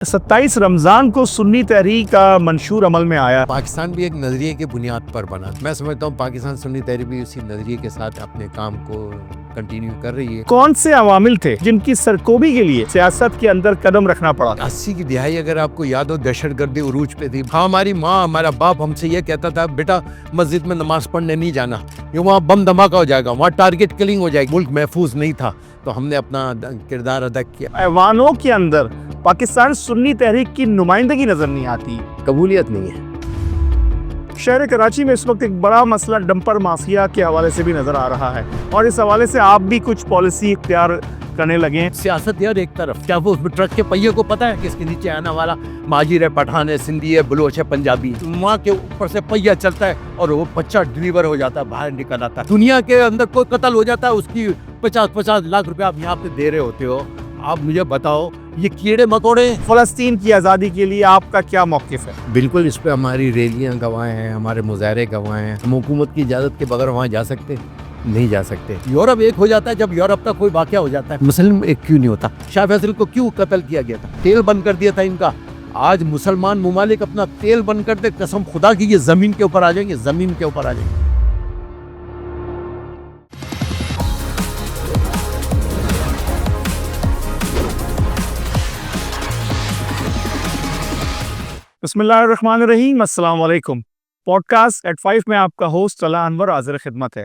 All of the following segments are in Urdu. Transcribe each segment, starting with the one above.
27 رمضان کو سنی تحریک کا منشور عمل میں آیا۔ پاکستان بھی ایک نظریے کی بنیاد پر بنا۔ میں سمجھتا ہوں پاکستان سنی تحریک بھی اسی نظریے کے ساتھ اپنے کام کو کنٹینیو کر رہی ہے۔ کون سے عوامل تھے جن کی سرکوبی کے لیے سیاست کے اندر قدم رکھنا پڑا؟ 80 کی دہائی اگر آپ کو یاد ہو، دہشت گردی عروج پہ تھی۔ ہاں، ہماری ماں، ہمارا باپ ہم سے یہ کہتا تھا، بیٹا مسجد میں نماز پڑھنے نہیں جانا، یہ وہاں بم دھماکہ ہو جائے گا، وہاں ٹارگٹ کلنگ ہو جائے گی۔ ملک محفوظ نہیں تھا تو ہم نے اپنا کردار ادا کیا۔ ایوانوں کے اندر پاکستان سنی تحریک کی نمائندگی نظر نہیں آتی، قبولیت نہیں ہے۔ شہر کراچی میں اس وقت ایک بڑا مسئلہ ڈمپر مافیا کے حوالے سے بھی نظر آ رہا ہے، اور اس حوالے سے آپ بھی کچھ پالیسی اختیار کرنے لگے ہیں۔ سیاست یار ایک طرف، کیا وہ ٹرک کے پہیے کو پتا ہے کہ اس کے نیچے آنے والا مہاجر ہے، پٹھان ہے، سندھی ہے، بلوچ ہے، پنجابی، وہاں کے اوپر سے پہیہ چلتا ہے اور وہ بچہ ڈلیور ہو جاتا ہے، باہر نکل آتا ہے۔ دنیا کے اندر کوئی قتل ہو جاتا ہے، اس کی 50 لاکھ روپے آپ یہاں پہ دے رہے ہوتے ہو۔ آپ مجھے بتاؤ، یہ کیڑے مکوڑے۔ فلسطین کی آزادی کے لیے آپ کا کیا موقف ہے؟ بالکل، اس پہ ہماری ریلیاں گواہ ہیں، ہمارے مظاہرے گواہ ہیں۔ ہم حکومت کی اجازت کے بغیر وہاں جا سکتے نہیں جا سکتے۔ یورپ ایک ہو جاتا ہے جب یورپ کا کوئی واقعہ ہو جاتا ہے، مسلم ایک کیوں نہیں ہوتا؟ شاہ فیصل کو کیوں قتل کیا گیا تھا؟ تیل بند کر دیا تھا ان کا۔ آج مسلمان ممالک اپنا تیل بند کر دے، قسم خدا کی یہ زمین کے اوپر آ جائیں گے، زمین کے اوپر آ جائیں گے۔ بسم اللہ الرحمن الرحیم، السلام علیکم۔ پوڈ کاسٹ ایٹ 5 میں آپ کا ہوسٹ طلحہ انور حاضر خدمت ہے۔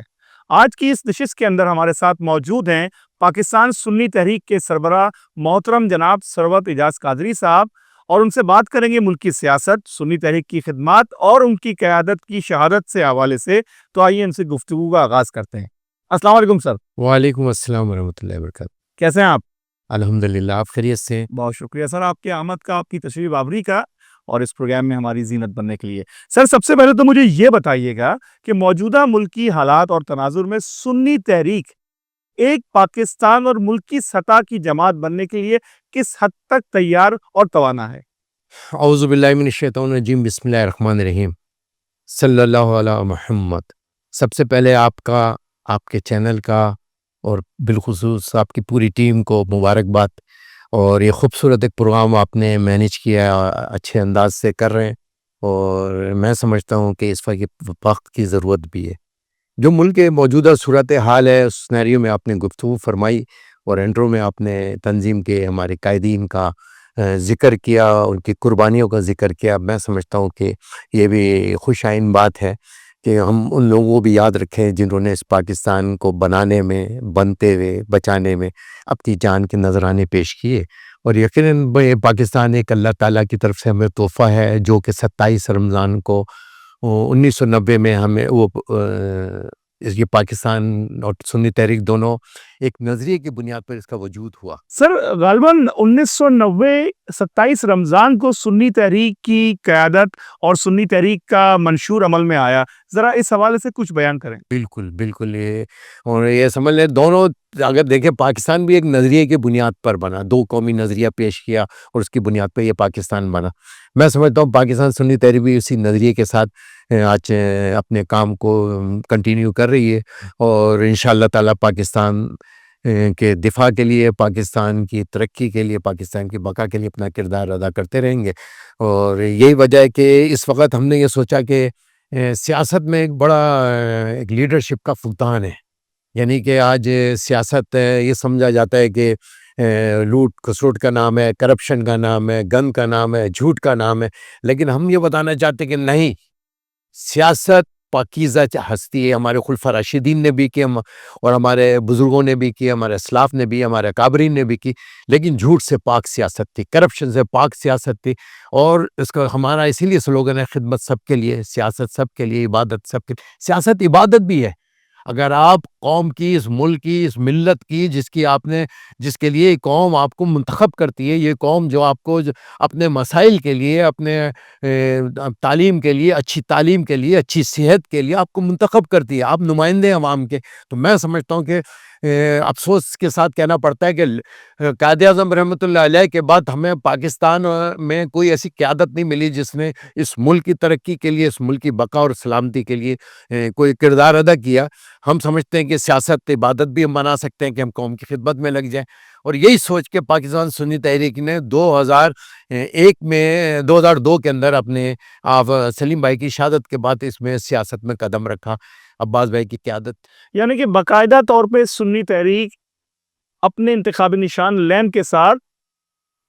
آج کی اس نشست کے اندر ہمارے ساتھ موجود ہیں پاکستان سنی تحریک کے سربراہ محترم جناب ثروت اعجاز قادری صاحب، اور ان سے بات کریں گے ملک کی سیاست، سنی تحریک کی خدمات اور ان کی قیادت کی شہادت سے حوالے سے۔ تو آئیے ان سے گفتگو کا آغاز کرتے ہیں۔ السلام علیکم سر۔ وعلیکم السلام ورحمۃ اللہ وبرکاتہ۔ کیسے ہیں آپ؟ الحمدللہ، آپ خیریت سے؟ بہت شکریہ سر آپ کی آمد کا، آپ کی تشریف آوری کا، اور اس پروگرام میں ہماری زینت بننے کے لیے۔ سر، سب سے پہلے تو مجھے یہ بتائیے گا کہ موجودہ ملکی حالات اور تناظر میں سنی تحریک ایک پاکستان اور ملک کی سطح کی جماعت بننے کے لیے کس حد تک تیار اور توانا ہے؟ اعوذ باللہ من الشیطان الرجیم، بسم اللہ الرحمن الرحیم، صلی اللہ علی محمد۔ سب سے پہلے آپ کا، آپ کے چینل کا اور بالخصوص آپ کی پوری ٹیم کو مبارکباد، اور یہ خوبصورت ایک پروگرام آپ نے مینیج کیا، اچھے انداز سے کر رہے ہیں، اور میں سمجھتا ہوں کہ اس وقت کی ضرورت بھی ہے۔ جو ملک کے موجودہ صورتحال ہے، اس سینیریو میں آپ نے گفتگو فرمائی، اور انٹرو میں آپ نے تنظیم کے ہمارے قائدین کا ذکر کیا، ان کی قربانیوں کا ذکر کیا۔ میں سمجھتا ہوں کہ یہ بھی خوش آئند بات ہے کہ ہم ان لوگوں کو بھی یاد رکھیں جنہوں نے اس پاکستان کو بنانے میں، بنتے ہوئے، بچانے میں اپنی جان کے نذرانے پیش کیے۔ اور یقیناً پاکستان ایک اللہ تعالیٰ کی طرف سے ہمیں تحفہ ہے، جو کہ 27 رمضان کو 1990 میں ہمیں یہ پاکستان اور سنی تحریک دونوں ایک نظریے کی بنیاد پر اس کا وجود ہوا۔ سر، غالباً 1990 27 رمضان کو سنی تحریک کی قیادت اور سنی تحریک کا منشور عمل میں آیا، ذرا اس حوالے سے کچھ بیان کریں۔ بالکل بالکل، اور یہ سمجھ لیں دونوں، اگر دیکھیں پاکستان بھی ایک نظریے کی بنیاد پر بنا، دو قومی نظریہ پیش کیا اور اس کی بنیاد پہ یہ پاکستان بنا۔ میں سمجھتا ہوں پاکستان سنی تحریک بھی اسی نظریے کے ساتھ آج اپنے کام کو کنٹینیو کر رہی ہے، اور انشاءاللہ تعالیٰ پاکستان کے دفاع کے لیے، پاکستان کی ترقی کے لیے، پاکستان کی بقا کے لیے اپنا کردار ادا کرتے رہیں گے۔ اور یہی وجہ ہے کہ اس وقت ہم نے یہ سوچا کہ سیاست میں ایک بڑا ایک لیڈرشپ کا فقدان ہے، یعنی کہ آج سیاست یہ سمجھا جاتا ہے کہ لوٹ کھسوٹ کا نام ہے، کرپشن کا نام ہے، گند کا نام ہے، جھوٹ کا نام ہے، لیکن ہم یہ بتانا چاہتے ہیں کہ نہیں، سیاست پاکیزہ ہستی ہے۔ ہمارے خلفاء راشدین نے بھی کی، اور ہمارے بزرگوں نے بھی کی، ہمارے اسلاف نے بھی، ہمارے اکابرین نے بھی کی، لیکن جھوٹ سے پاک سیاست تھی، کرپشن سے پاک سیاست تھی۔ اور اس کا ہمارا اسی لیے سلوگن ہے، خدمت سب کے لیے، سیاست سب کے لیے، عبادت سب کے لیے۔ سیاست عبادت بھی ہے۔ اگر آپ قوم کی، اس ملک کی، اس ملت کی، جس کے لیے قوم آپ کو منتخب کرتی ہے، یہ قوم جو آپ کو اپنے مسائل کے لیے، اپنے تعلیم کے لیے، اچھی تعلیم کے لیے، اچھی صحت کے لیے آپ کو منتخب کرتی ہے، آپ نمائندے عوام کے، تو میں سمجھتا ہوں کہ افسوس کے ساتھ کہنا پڑتا ہے کہ قائد اعظم رحمۃ اللہ علیہ کے بعد ہمیں پاکستان میں کوئی ایسی قیادت نہیں ملی جس نے اس ملک کی ترقی کے لیے، اس ملک کی بقا اور سلامتی کے لیے کوئی کردار ادا کیا۔ ہم سمجھتے ہیں کہ سیاست عبادت بھی ہم بنا سکتے ہیں کہ ہم قوم کی خدمت میں لگ جائیں، اور یہی سوچ کے پاکستان سنی تحریک نے 2002 کے اندر اپنے آپ سلیم بھائی کی شہادت کے بعد اس میں سیاست میں قدم رکھا، عباس بھائی کی قیادت. یعنی کہ باقاعدہ طور پہ سنی تحریک اپنے انتخابی نشان لین کے ساتھ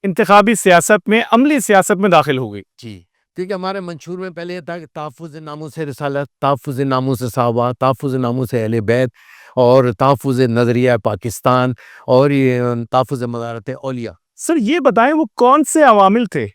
انتخابی سیاست میں، عملی سیاست میں داخل ہو گئی. جی، کیونکہ ہمارے منشور میں پہلے یہ تھا کہ تحفظ ناموس رسالت، تحفظ ناموس صحابہ، تحفظ ناموس اہل بیت، اور تحفظ نظریہ پاکستان، اور یہ تحفظ مزارات اولیاء. سر یہ بتائیں وہ کون سے عوامل تھے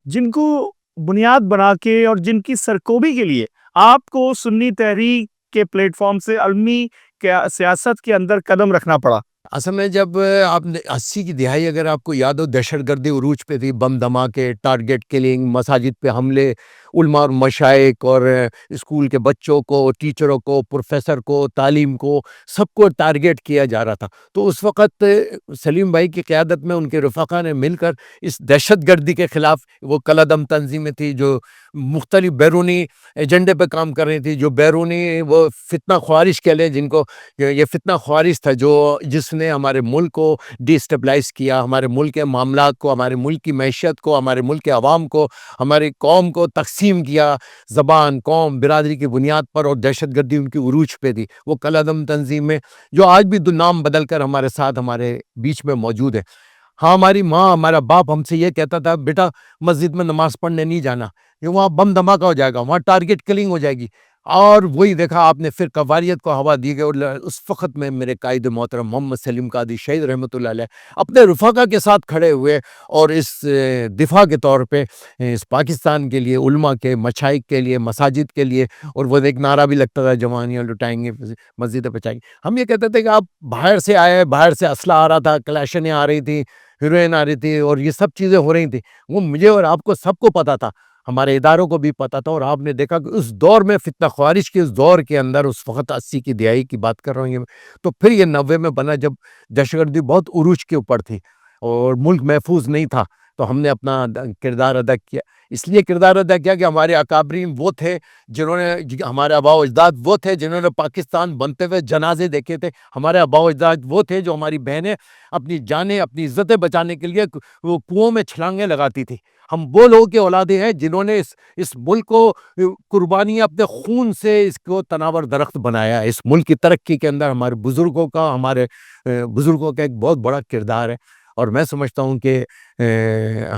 جن کو بنیاد بنا کے اور جن کی سرکوبی کے لیے آپ کو سنی تحریک کے پلیٹ فارم سے عالمی سیاست کے اندر قدم رکھنا پڑا؟ اصل میں جب آپ نے 80 کی دہائی اگر آپ کو یاد ہو، دہشت گردی عروج پہ تھی، بم دھماکے، ٹارگٹ کلنگ، مساجد پہ حملے، علماء اور مشائق اور اسکول کے بچوں کو، ٹیچروں کو، پروفیسر کو، تعلیم کو، سب کو ٹارگٹ کیا جا رہا تھا. تو اس وقت سلیم بھائی کی قیادت میں ان کے رفقا نے مل کر اس دہشت گردی کے خلاف، وہ کلعدم تنظیمیں تھی جو مختلف بیرونی ایجنڈے پہ کام کر رہی تھی، جو بیرونی وہ فتنہ خوارش کہہ لیں جن کو، یہ فتنہ خوارش تھا جس نے ہمارے ملک کو ڈی اسٹیبلائز کیا، ہمارے ملک کے معاملات کو، ہمارے ملک کی معیشت کو، ہمارے ملک کے عوام کو، ہماری قوم کو تقسیم کیا زبان، قوم، برادری کی بنیاد پر، اور دہشت گردی ان کی عروج پہ تھی. وہ کلعدم تنظیم میں جو آج بھی نام بدل کر ہمارے ساتھ ہمارے بیچ میں موجود ہے. ہاں، ہماری ماں، ہمارا باپ ہم سے یہ کہتا تھا، بیٹا مسجد میں نماز پڑھنے نہیں جانا، کہ وہاں بم دھماکہ ہو جائے گا، وہاں ٹارگٹ کلنگ ہو جائے گی. اور وہی دیکھا آپ نے، پھر قواریت کو ہوا دی گئی، اور اس وقت میں میرے قائد محترم محمد سلیم قادری شہید رحمۃ اللہ علیہ اپنے رفقا کے ساتھ کھڑے ہوئے، اور اس دفاع کے طور پہ اس پاکستان کے لیے، علماء کے، مشائق کے لیے، مساجد کے لیے. اور وہ ایک نعرہ بھی لگتا تھا، جوانیاں لٹائیں گے، مسجدیں بچائیں گے. ہم یہ کہتے تھے کہ آپ باہر سے آئے، باہر سے اسلحہ آ رہا تھا، کلاشنیں آ رہی تھی، ہیروئن آ رہی تھی، اور یہ سب چیزیں ہو رہی تھیں. وہ مجھے اور آپ کو سب کو پتا تھا، ہمارے اداروں کو بھی پتا تھا. اور آپ نے دیکھا کہ اس دور میں، فتنہ خوارش کے اس دور کے اندر، اس وقت 80 کی دہائی کی بات کر رہا ہوں یہ، تو پھر یہ 90 میں بنا جب دہشت گردی بہت عروج کے اوپر تھی اور ملک محفوظ نہیں تھا، تو ہم نے اپنا کردار ادا کیا. اس لیے کردار ادا کیا کہ ہمارے اکابرین وہ تھے جنہوں نے، ہمارے آباء و اجداد وہ تھے جنہوں نے پاکستان بنتے ہوئے جنازے دیکھے تھے. ہمارے آباء و اجداد وہ تھے جو ہماری بہنیں اپنی جانیں، اپنی عزتیں بچانے کے لیے وہ کنوؤں میں چھلانگیں لگاتی تھی. ہم وہ لوگوں کے اولادیں ہیں جنہوں نے اس ملک کو قربانی اپنے خون سے اس کو تناور درخت بنایا ہے. اس ملک کی ترقی کے اندر ہمارے بزرگوں کا ایک بہت بڑا کردار ہے. اور میں سمجھتا ہوں کہ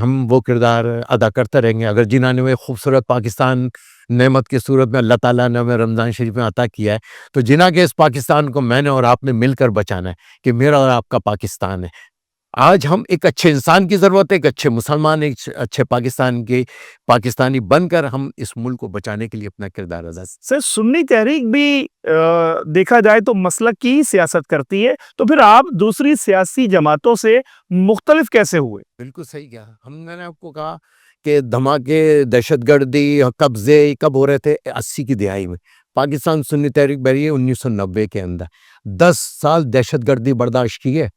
ہم وہ کردار ادا کرتے رہیں گے. اگر جنہوں نے خوبصورت پاکستان نعمت کی صورت میں اللہ تعالیٰ نے ہمیں رمضان شریف میں عطا کیا ہے، تو جنہوں کے اس پاکستان کو میں نے اور آپ نے مل کر بچانا ہے، کہ میرا اور آپ کا پاکستان ہے. آج ہم ایک اچھے انسان کی ضرورت ہے، ایک اچھے مسلمان، ایک اچھے پاکستانی بن کر ہم اس ملک کو بچانے کے لیے اپنا کردار ادا. سر سنی تحریک بھی دیکھا جائے تو مسلک کی سیاست کرتی ہے، تو پھر آپ دوسری سیاسی جماعتوں سے مختلف کیسے ہوئے؟ بالکل صحیح کہا. ہم نے آپ کو کہا کہ دھماکے، دہشت گردی، قبضے کب ہو رہے تھے؟ 80 کی دہائی میں. پاکستان سنی تحریک بھری ہے 1990 کے اندر. 10 سال دہشت گردی برداشت کی ہے،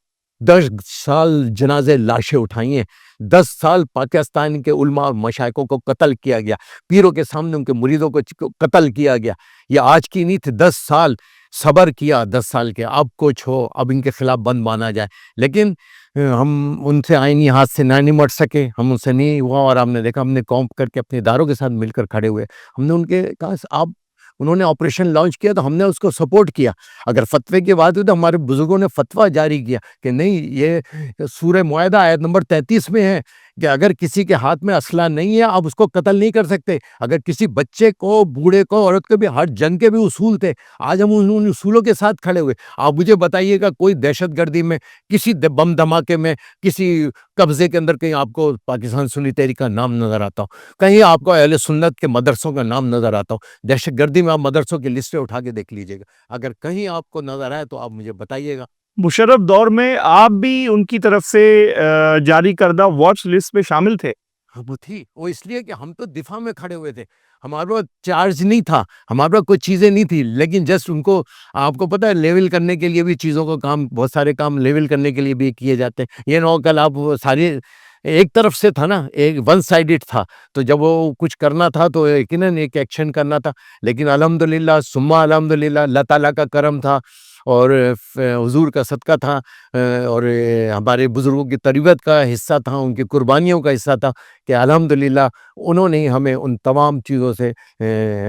10 سال جنازے لاشیں اٹھائی ہیں، 10 سال پاکستان کے علماء اور مشائقوں کو قتل کیا گیا، پیروں کے سامنے ان کے مریدوں کو قتل کیا گیا. یہ آج کی نہیں تھی. 10 سال صبر کیا، 10 سال کے. اب کچھ ہو، اب ان کے خلاف بند باندھا جائے. لیکن ہم ان سے آئینی ہاتھ سے نہیں نمٹ سکے، ہم ان سے نہیں ہوا. اور ہم نے دیکھا، ہم نے قوم کر کے اپنے اداروں کے ساتھ مل کر کھڑے ہوئے. ہم نے ان کے کہا انہوں نے آپریشن لانچ کیا تو ہم نے اس کو سپورٹ کیا. اگر فتوے کی بات ہوئی تو ہمارے بزرگوں نے فتویٰ جاری کیا کہ نہیں، یہ سورہ معاہدہ آیت نمبر 33 میں ہے کہ اگر کسی کے ہاتھ میں اسلحہ نہیں ہے آپ اس کو قتل نہیں کر سکتے. اگر کسی بچے کو، بوڑھے کو، عورت کو بھی، ہر جنگ کے بھی اصول تھے. آج ہم ان اصولوں کے ساتھ کھڑے ہوئے. آپ مجھے بتائیے گا کوئی دہشت گردی میں، کسی بم دھماکے میں، کسی قبضے کے اندر کہیں آپ کو پاکستان سنی تحریک کا نام نظر آتا ہو؟ کہیں آپ کو اہل سنت کے مدرسوں کا نام نظر آتا ہو؟ دہشت گردی میں آپ مدرسوں کی لسٹیں اٹھا کے دیکھ لیجیے گا. اگر کہیں آپ کو نظر آئے تو آپ مجھے بتائیے گا. مشرف دور میں آپ بھی ان کی طرف سے جاری کردہ واچ لسٹ میں شامل تھے؟ وہ تھی. وہ اس لیے کہ ہم تو دفاع میں کھڑے ہوئے تھے. ہمارے پاس چارج نہیں تھا، ہمارے پاس کوئی چیزیں نہیں تھی، لیکن جسٹ ان کو، آپ کو پتہ ہے، لیول کرنے کے لیے بھی چیزوں کو کام، بہت سارے کام لیول کرنے کے لیے بھی کیے جاتے ہیں. یہ نہ ہو کل آپ ساری ایک طرف سے تھا نا، ایک ون سائیڈڈ تھا. تو جب وہ کچھ کرنا تھا تو یقیناً ایک ایکشن کرنا تھا. لیکن الحمدللہ ثم الحمدللہ اللہ تعالیٰ کا کرم تھا. اور حضور کا صدقہ تھا، اور ہمارے بزرگوں کی تربیت کا حصہ تھا، ان کی قربانیوں کا حصہ تھا کہ الحمدللہ انہوں نے ہمیں ان تمام چیزوں سے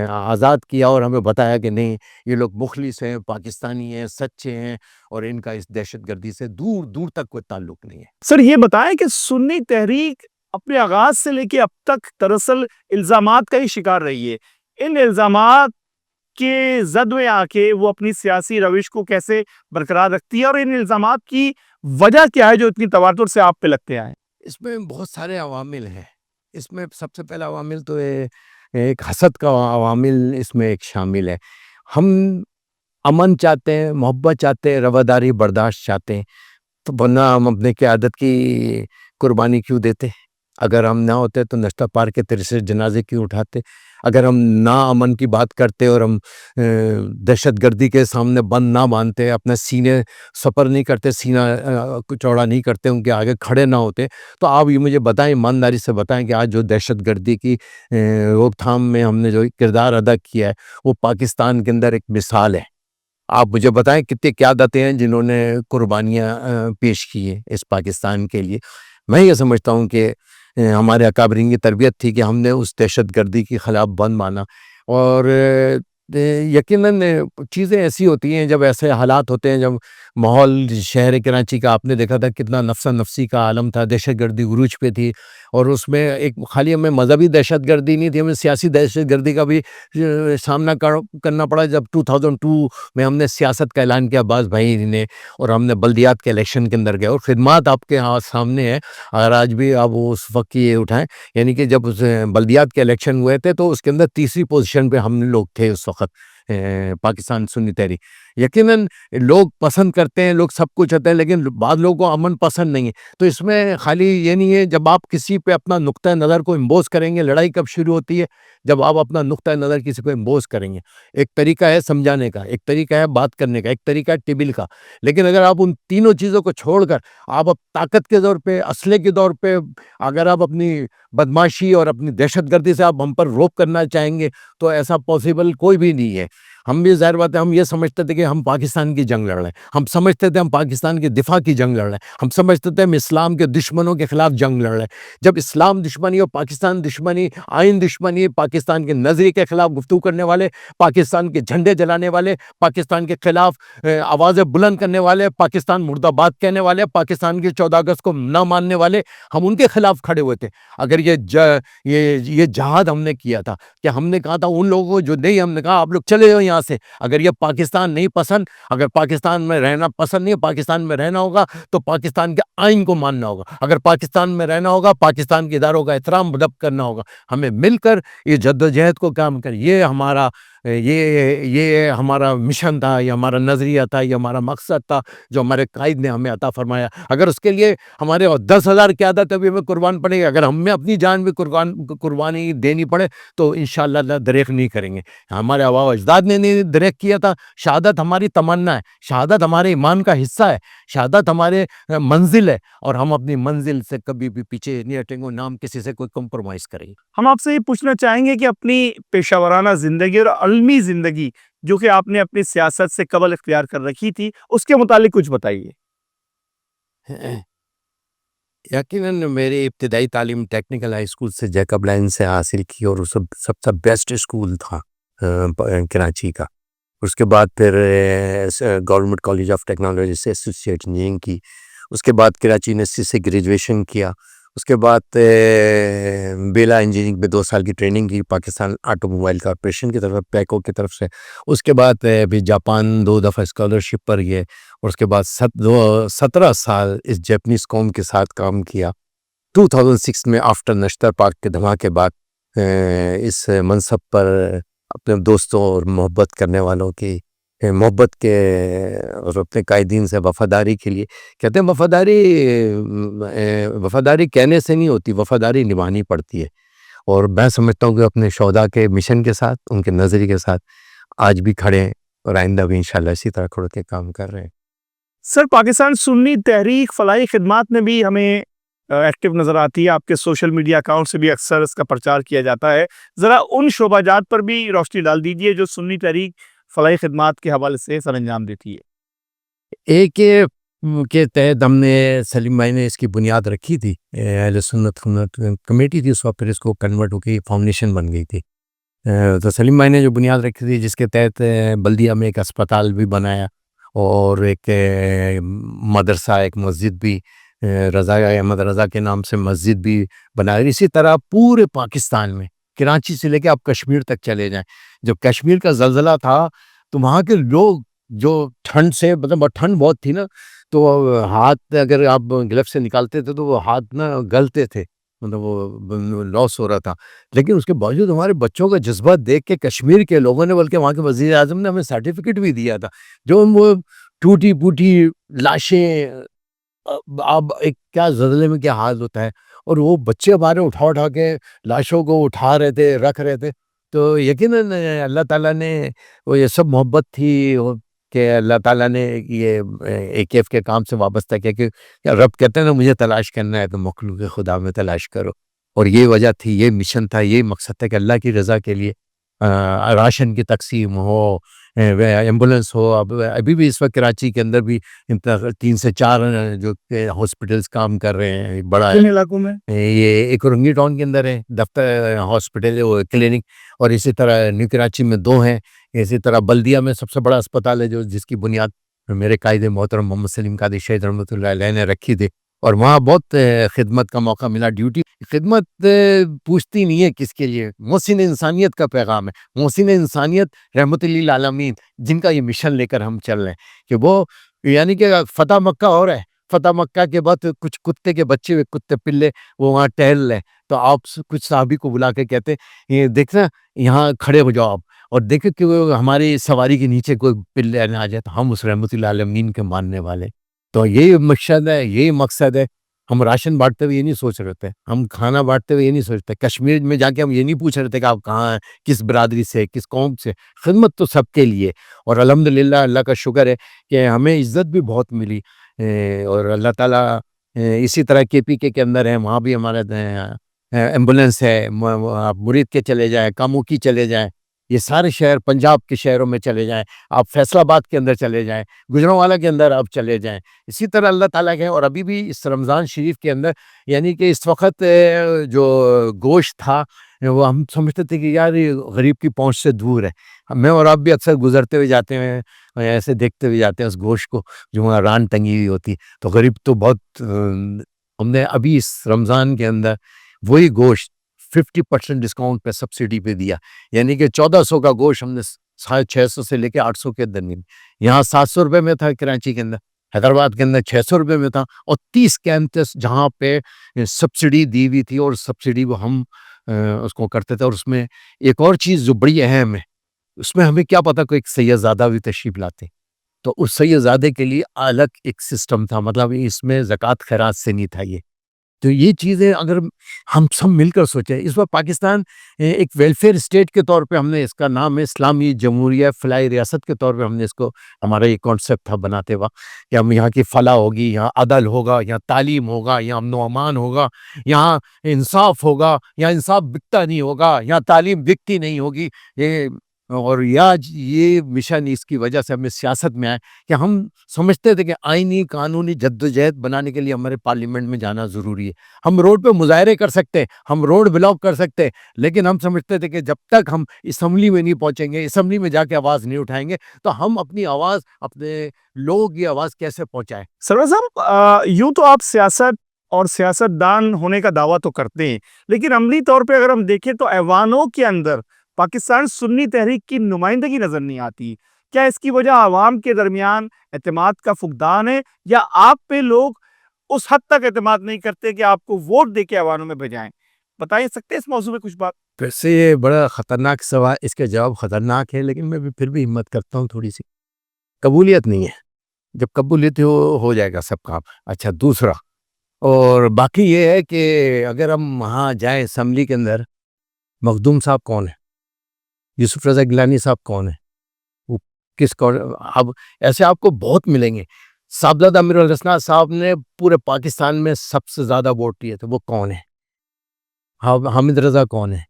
آزاد کیا اور ہمیں بتایا کہ نہیں، یہ لوگ مخلص ہیں، پاکستانی ہیں، سچے ہیں، اور ان کا اس دہشت گردی سے دور دور تک کوئی تعلق نہیں ہے۔ سر یہ بتائیں کہ سنی تحریک اپنے آغاز سے لے کے اب تک دراصل الزامات کا ہی شکار رہی ہے، ان الزامات کے زد میں آ کے وہ اپنی سیاسی روش کو کیسے برقرار رکھتی ہے، اور ان الزامات کی وجہ کیا ہے جو اتنی تواتر سے آپ پہ لگتے آئے؟ اس میں بہت سارے عوامل ہیں۔ اس میں سب سے پہلا عوامل تو ایک حسد کا عوامل اس میں ایک شامل ہے۔ ہم امن چاہتے ہیں، محبت چاہتے ہیں، رواداری برداشت چاہتے ہیں، تو ورنہ ہم اپنے قیادت کی قربانی کیوں دیتے؟ اگر ہم نہ ہوتے تو نشتہ پار کے تیسرے جنازے کیوں اٹھاتے؟ اگر ہم نہ امن کی بات کرتے اور ہم دہشت گردی کے سامنے بند نہ مانتے، اپنے سینے سپر نہیں کرتے، سینہ چوڑا نہیں کرتے، ان کے آگے کھڑے نہ ہوتے، تو آپ یہ مجھے بتائیں، ایمانداری سے بتائیں کہ آج جو دہشت گردی کی روک تھام میں ہم نے جو کردار ادا کیا ہے وہ پاکستان کے اندر ایک مثال ہے۔ آپ مجھے بتائیں کتنے قیادتیں ہیں جنہوں نے قربانیاں پیش کی ہیں اس پاکستان کے لیے۔ میں یہ سمجھتا ہوں کہ ہمارے اکابرین کی تربیت تھی کہ ہم نے اس دہشت گردی کے خلاف بند مانا، اور یقیناً چیزیں ایسی ہوتی ہیں جب ایسے حالات ہوتے ہیں، جب ماحول شہر کراچی کا آپ نے دیکھا تھا کتنا نفسا نفسی کا عالم تھا، دہشت گردی عروج پہ تھی، اور اس میں ایک خالی ہمیں مذہبی دہشت گردی نہیں تھی، ہمیں سیاسی دہشت گردی کا بھی سامنا کرنا پڑا جب 2002 میں ہم نے سیاست کا اعلان کیا بعض بھائی نے، اور ہم نے بلدیات کے الیکشن کے اندر گئے، اور خدمات آپ کے ہاں سامنے ہے، اگر آج بھی آپ اس وقت کی یہ اٹھائیں، یعنی کہ جب اس بلدیات کے الیکشن ہوئے تھے تو اس کے اندر تیسری پوزیشن پہ ہم لوگ تھے اس وقت، پاکستان سنی تحریک۔ یقیناً لوگ پسند کرتے ہیں، لوگ سب کچھ ہوتے ہیں، لیکن بعض لوگوں کو امن پسند نہیں ہے، تو اس میں خالی یہ نہیں ہے جب آپ کسی پہ اپنا نقطہ نظر کو امبوز کریں گے۔ لڑائی کب شروع ہوتی ہے؟ جب آپ اپنا نقطہ نظر کسی کو امبوز کریں گے۔ ایک طریقہ ہے سمجھانے کا، ایک طریقہ ہے بات کرنے کا، ایک طریقہ ہے ٹبل کا، لیکن اگر آپ ان تینوں چیزوں کو چھوڑ کر آپ اب طاقت کے دور پہ، اسلحے کے دور پہ اگر آپ اپنی بدماشی اور اپنی دہشت گردی سے آپ ہم پر روک کرنا چاہیں گے تو ایسا پاسبل کوئی بھی نہیں ہے۔ ہم بھی ظاہر بات ہے، ہم یہ سمجھتے تھے کہ ہم پاکستان کی جنگ لڑ رہے ہیں، ہم سمجھتے تھے ہم پاکستان کے دفاع کی جنگ لڑ رہے ہیں، ہم سمجھتے تھے ہم اسلام کے دشمنوں کے خلاف جنگ لڑ رہے ہیں۔ جب اسلام دشمنی اور پاکستان دشمنی، آئین دشمنی، پاکستان کے نظریے کے خلاف گفتگو کرنے والے، پاکستان کے جھنڈے جلانے والے، پاکستان کے خلاف آوازیں بلند کرنے والے، پاکستان مرد آباد کہنے والے، پاکستان کی 14 اگست کو نہ ماننے والے، ہم ان کے خلاف کھڑے ہوئے تھے۔ اگر یہ جہاد ہم نے کیا تھا کہ ہم نے کہا تھا ان لوگوں کو جو نہیں، ہم نے کہا آپ لوگ چلے جاؤ یہاں سے، اگر یہ پاکستان نہیں پسند، اگر پاکستان میں رہنا پسند نہیں، پاکستان میں رہنا ہوگا تو پاکستان کے آئین کو ماننا ہوگا، اگر پاکستان میں رہنا ہوگا پاکستان کے اداروں کا احترام ادب کرنا ہوگا، ہمیں مل کر یہ جدوجہد کو کام کر، یہ ہمارا مشن تھا، یہ ہمارا نظریہ تھا، یہ ہمارا مقصد تھا جو ہمارے قائد نے ہمیں عطا فرمایا۔ اگر اس کے لیے ہمارے 10,000 قیادت بھی ہمیں قربان پڑے گی، اگر ہمیں اپنی جان بھی قربانی دینی پڑے تو انشاءاللہ اللہ دریغ نہیں کریں گے۔ ہمارے آباء و اجداد نے نہیں دریغ کیا تھا، شہادت ہماری تمنا ہے، شہادت ہمارے ایمان کا حصہ ہے، شہادت ہمارے منزل ہے، اور ہم اپنی منزل سے کبھی بھی پیچھے نہیں ہٹیں گے، نام کسی سے کوئی کمپرومائز کریں گے۔ ہم آپ سے یہ پوچھنا چاہیں گے کہ اپنی پیشہ ورانہ زندگی اور علمی زندگی جو کہ آپ نے اپنی سیاست سے قبل اختیار کر رکھی تھی، اس کے متعلق کچھ بتائیے۔ یقیناً میری ابتدائی تعلیم ٹیکنیکل ہائی اسکول سے جیکب لائن سے حاصل کی، اور وہ سب سے بیسٹ اسکول تھا کراچی کا۔ اس کے بعد پھر گورنمنٹ کالج آف ٹیکنالوجی سے ایسوسیٹ انجینئرنگ کی، اس کے بعد کراچی یونیورسٹی سے گریجویشن کیا، اس کے بعد بیلا انجینئرنگ میں 2 سال کی ٹریننگ کی پاکستان آٹو موبائل کارپوریشن کی طرف، پیکو کی طرف سے۔ اس کے بعد بھی جاپان 2 دفعہ اسکالرشپ پر گئے، اور اس کے بعد 17 سال اس جیپنیز قوم کے ساتھ کام کیا۔ 2006 میں آفٹر نشتر پارک کے دھماکے بعد اس منصب پر اپنے دوستوں اور محبت کرنے والوں کی محبت کے اور اپنے قائدین سے وفاداری کے لیے، کہتے ہیں وفاداری کہنے سے نہیں ہوتی، وفاداری نبھانی پڑتی ہے، اور میں سمجھتا ہوں کہ اپنے شہداء کے مشن کے ساتھ، ان کے نظریے کے ساتھ آج بھی کھڑے ہیں، اور آئندہ بھی انشاءاللہ اسی طرح کھڑ کے کام کر رہے ہیں۔ سر، پاکستان سنی تحریک فلاحی خدمات میں بھی ہمیں ایکٹیو نظر آتی ہے، آپ کے سوشل میڈیا اکاؤنٹ سے بھی اکثر اس کا پرچار کیا جاتا ہے، ذرا ان شعبہ جات پر بھی روشنی ڈال دیجئے جو سنی تحریک فلاحی خدمات کے حوالے سے سر انجام دیتی ہے۔ ایک کے تحت ہم نے سلیم بھائی نے اس کی بنیاد رکھی تھی، اہل سنت کمیٹی تھی اس وقت، پھر اس کو کنورٹ ہو کے فاؤنڈیشن بن گئی تھی۔ تو سلیم بھائی نے جو بنیاد رکھی تھی، جس کے تحت بلدیہ میں ایک اسپتال بھی بنایا اور ایک مدرسہ، ایک مسجد بھی، رضا احمد رضا کے نام سے مسجد بھی بنایا۔ اسی طرح پورے پاکستان میں، کراچی سے لے کے آپ کشمیر تک چلے جائیں، جب کشمیر کا زلزلہ تھا تو وہاں کے لوگ جو ٹھنڈ سے، مطلب ٹھنڈ بہت تھی نا، تو ہاتھ اگر آپ گلف سے نکالتے تھے تو وہ ہاتھ نا گلتے تھے، مطلب وہ لاس ہو رہا تھا۔ لیکن اس کے باوجود ہمارے بچوں کا جذبہ دیکھ کے کشمیر کے لوگوں نے، بلکہ وہاں کے وزیر اعظم نے ہمیں سرٹیفکیٹ بھی دیا تھا، جو وہ ٹوٹی پوٹی لاشیں، اب ایک کیا زلزلے میں کیا حال ہوتا ہے، اور وہ بچے ہمارے اٹھا کے لاشوں کو اٹھا رہے تھے، رکھ رہے تھے۔ تو یقیناً اللہ تعالیٰ نے، وہ یہ سب محبت تھی کہ اللہ تعالیٰ نے یہ AKF کے کام سے وابستہ کیا کہ رب کہتے ہیں نا، مجھے تلاش کرنا ہے تو مخلوق خدا میں تلاش کرو، اور یہ وجہ تھی، یہ مشن تھا، یہ مقصد تھا کہ اللہ کی رضا کے لیے راشن کی تقسیم ہو، ایمبولینس ہو۔ ابھی بھی اس وقت کراچی کے اندر بھی 3 سے 4 جو ہاسپٹلس کام کر رہے ہیں، بڑا کن علاقوں میں؟ یہ ایک رنگی ٹاؤن کے اندر ہے دفتر، ہاسپٹل، کلینک، اور اسی طرح نیو کراچی میں 2 ہیں۔ اسی طرح بلدیہ میں سب سے بڑا اسپتال ہے، جو جس کی بنیاد میرے قائد محترم محمد سلیم قادری شہید رحمۃ اللہ علیہ نے رکھی تھی، اور وہاں بہت خدمت کا موقع ملا۔ ڈیوٹی خدمت پوچھتی نہیں ہے کس کے لیے، محسن انسانیت کا پیغام ہے، محسن انسانیت رحمت للعالمین، جن کا یہ مشن لے کر ہم چل رہے ہیں کہ وہ، یعنی کہ فتح مکہ اور ہے، فتح مکہ کے بعد کچھ کتے کے بچے ہوئے، کتے پلے، وہ وہاں ٹہل رہے، تو آپ کچھ صحابی کو بلا کے کہتے یہ دیکھنا، یہاں کھڑے ہو جاؤ آپ، اور دیکھیں کہ وہ ہماری سواری کے نیچے کوئی پلے نہ آ جائے، تو ہم اس رحمت اللہ عالمین کے ماننے والے۔ تو یہی مقصد ہے، یہی مقصد ہے۔ ہم راشن بانٹتے ہوئے یہ نہیں سوچ رہے تھے، ہم کھانا بانٹتے ہوئے یہ نہیں سوچتے، کشمیر میں جا کے ہم یہ نہیں پوچھ رہے تھے کہ آپ کہاں ہیں، کس برادری سے، کس قوم سے۔ خدمت تو سب کے لیے، اور الحمدللہ اللہ کا شکر ہے کہ ہمیں عزت بھی بہت ملی، اور اللہ تعالیٰ اسی طرح KPK کے اندر ہے، وہاں بھی ہمارا ایمبولینس ہے، آپ مرید کے چلے جائیں، کامو کی چلے جائیں، یہ سارے شہر، پنجاب کے شہروں میں چلے جائیں، آپ فیصل آباد کے اندر چلے جائیں، گجرانوالہ کے اندر آپ چلے جائیں، اسی طرح اللہ تعالیٰ کے۔ اور ابھی بھی اس رمضان شریف کے اندر، یعنی کہ اس وقت جو گوشت تھا، وہ ہم سمجھتے تھے کہ یار یہ غریب کی پہنچ سے دور ہے، میں اور آپ بھی اکثر گزرتے ہوئے جاتے ہیں، ایسے دیکھتے ہوئے جاتے ہیں اس گوشت کو جو وہاں ران ٹنگی ہوئی ہوتی، تو غریب تو بہت ہم نے ابھی اس رمضان کے اندر وہی گوشت 50% ڈسکاؤنٹ پہ سبسڈی پہ دیا، یعنی کہ 1400 کا گوشت ہم نے 650 سے لے کے 800 کے اندر، یہاں 700 روپے میں تھا کراچی کے اندر، حیدرآباد کے اندر 600 روپے میں تھا، اور 30 کیمپس جہاں پہ سبسڈی دی ہوئی تھی، اور سبسڈی وہ ہم اس کو کرتے تھے۔ اور اس میں ایک اور چیز جو بڑی اہم ہے، اس میں ہمیں کیا پتا، کوئی ایک سید زادہ بھی تشریف لاتے، تو اس سید زادے کے لیے الگ ایک سسٹم تھا، مطلب اس میں زکوٰۃ خیرات سے نہیں تھا یہ۔ تو یہ چیزیں اگر ہم سب مل کر سوچیں، اس وقت پاکستان ایک ویلفیئر اسٹیٹ کے طور پہ ہم نے، اس کا نام ہے اسلامی جمہوریہ فلاحی ریاست کے طور پہ ہم نے اس کو، ہمارا یہ کانسیپٹ تھا بناتے وقت کہ ہم یہاں کی فلاح ہوگی، یہاں عدل ہوگا، یہاں تعلیم ہوگا، یہاں امن و امان ہوگا، یہاں انصاف ہوگا، یہاں انصاف بکتا نہیں ہوگا، یہاں تعلیم بکتی نہیں ہوگی، یہ، اور یہ مشن اس کی وجہ سے ہمیں سیاست میں آئے کہ ہم سمجھتے تھے کہ آئینی قانونی جدوجہد بنانے کے لیے ہمارے پارلیمنٹ میں جانا ضروری ہے۔ ہم روڈ پہ مظاہرے کر سکتے، ہم روڈ بلاک کر سکتے، لیکن ہم سمجھتے تھے کہ جب تک ہم اسمبلی میں نہیں پہنچیں گے، اسمبلی میں جا کے آواز نہیں اٹھائیں گے، تو ہم اپنی آواز، اپنے لوگوں کی آواز کیسے پہنچائیں۔ سرور صاحب، یوں تو آپ سیاست اور سیاست دان ہونے کا دعویٰ تو کرتے ہیں، لیکن عملی طور پہ اگر ہم دیکھیں تو ایوانوں کے اندر پاکستان سنی تحریک کی نمائندگی نظر نہیں آتی۔ کیا اس کی وجہ عوام کے درمیان اعتماد کا فقدان ہے، یا آپ پہ لوگ اس حد تک اعتماد نہیں کرتے کہ آپ کو ووٹ دے کے ایوانوں میں بھیجائیں؟ بتا سکتے ہیں اس موضوع میں کچھ بات؟ ویسے یہ بڑا خطرناک سوال، اس کا جواب خطرناک ہے، لیکن میں پھر بھی ہمت کرتا ہوں تھوڑی سی۔ قبولیت نہیں ہے، جب قبولیت ہو جائے گا سب کام۔ اچھا، دوسرا، اور باقی یہ ہے کہ اگر ہم وہاں جائیں اسمبلی کے اندر، مخدوم صاحب کون ہے، یوسف رضا گیلانی صاحب کون ہے، وہ کس کو، اب ایسے آپ کو بہت ملیں گے۔ صاحبزادہ امیر الحسنہ صاحب نے پورے پاکستان میں سب سے زیادہ ووٹ لیے تھے، وہ کون ہے؟ حامد رضا کون ہے؟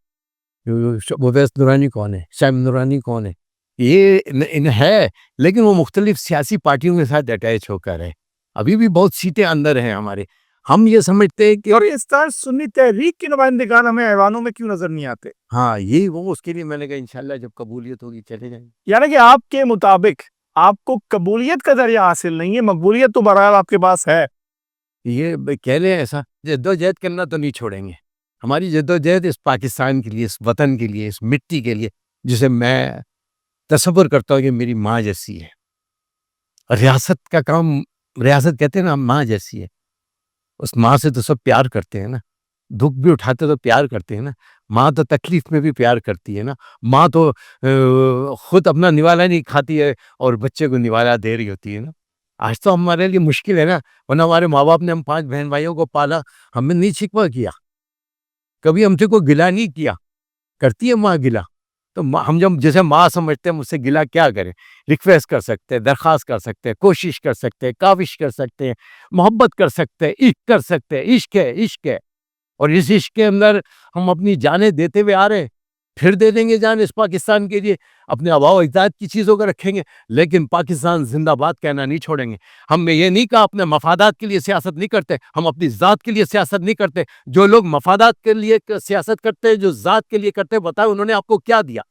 اویس نورانی کون ہے؟ شاہم نورانی کون ہے؟ یہ ہے، لیکن وہ مختلف سیاسی پارٹیوں کے ساتھ اٹیچ ہو کر ہے. ابھی بھی بہت سیٹیں اندر ہیں ہمارے. ہم یہ سمجھتے ہیں کہ اور اس طرح سنی تحریک کے نمائندگان ہمیں ایوانوں میں کیوں نظر نہیں آتے؟ ہاں یہ وہ اس کے لیے میں نے کہا انشاءاللہ جب قبولیت ہوگی چلے جائیں گے. یعنی کہ آپ کے مطابق آپ کو قبولیت کا ذریعہ حاصل نہیں ہے، مقبولیت تو بہرحال آپ کے پاس ہے. یہ کہہ لیں ایسا جدوجہد کرنا تو نہیں چھوڑیں گے. ہماری جدوجہد اس پاکستان کے لیے، اس وطن کے لیے، اس مٹی کے لیے جسے میں تصور کرتا ہوں کہ میری ماں جیسی ہے. ریاست کا کام، ریاست کہتے ہیں نا ماں جیسی ہے. اس ماں سے تو سب پیار کرتے ہیں نا، دکھ بھی اٹھاتے تو پیار کرتے ہیں نا. ماں تو تکلیف میں بھی پیار کرتی ہے نا. ماں تو خود اپنا نوالا نہیں کھاتی ہے اور بچے کو نوالا دے رہی ہوتی ہے نا. آج تو ہمارے لیے مشکل ہے نا، ورنہ ہمارے ماں باپ نے ہم 5 بہن بھائیوں کو پالا، ہمیں نہیں شکوہ کیا، کبھی ہم سے کوئی گلا نہیں کیا. کرتی ہے ماں گلا تو ہم جب جیسے ماں سمجھتے ہیں، مجھ سے گلا کیا کریں؟ ریکویسٹ کر سکتے ہیں، درخواست کر سکتے ہیں، کوشش کر سکتے ہیں، کاوش کر سکتے ہیں، محبت کر سکتے ہیں، عشق کر سکتے ہیں. عشق ہے، عشق ہے. اور اس عشق کے اندر ہم اپنی جانیں دیتے ہوئے آ رہے ہیں، پھر دے دیں گے جان اس پاکستان کے لیے. اپنے آباء و اجداد کی چیزوں کو رکھیں گے، لیکن پاکستان زندہ باد کہنا نہیں چھوڑیں گے. ہم نے یہ نہیں کہا اپنے مفادات کے لیے سیاست نہیں کرتے، ہم اپنی ذات کے لیے سیاست نہیں کرتے. جو لوگ مفادات کے لیے سیاست کرتے ہیں، جو ذات کے لیے کرتے ہیں، بتائیں انہوں نے آپ کو کیا دیا؟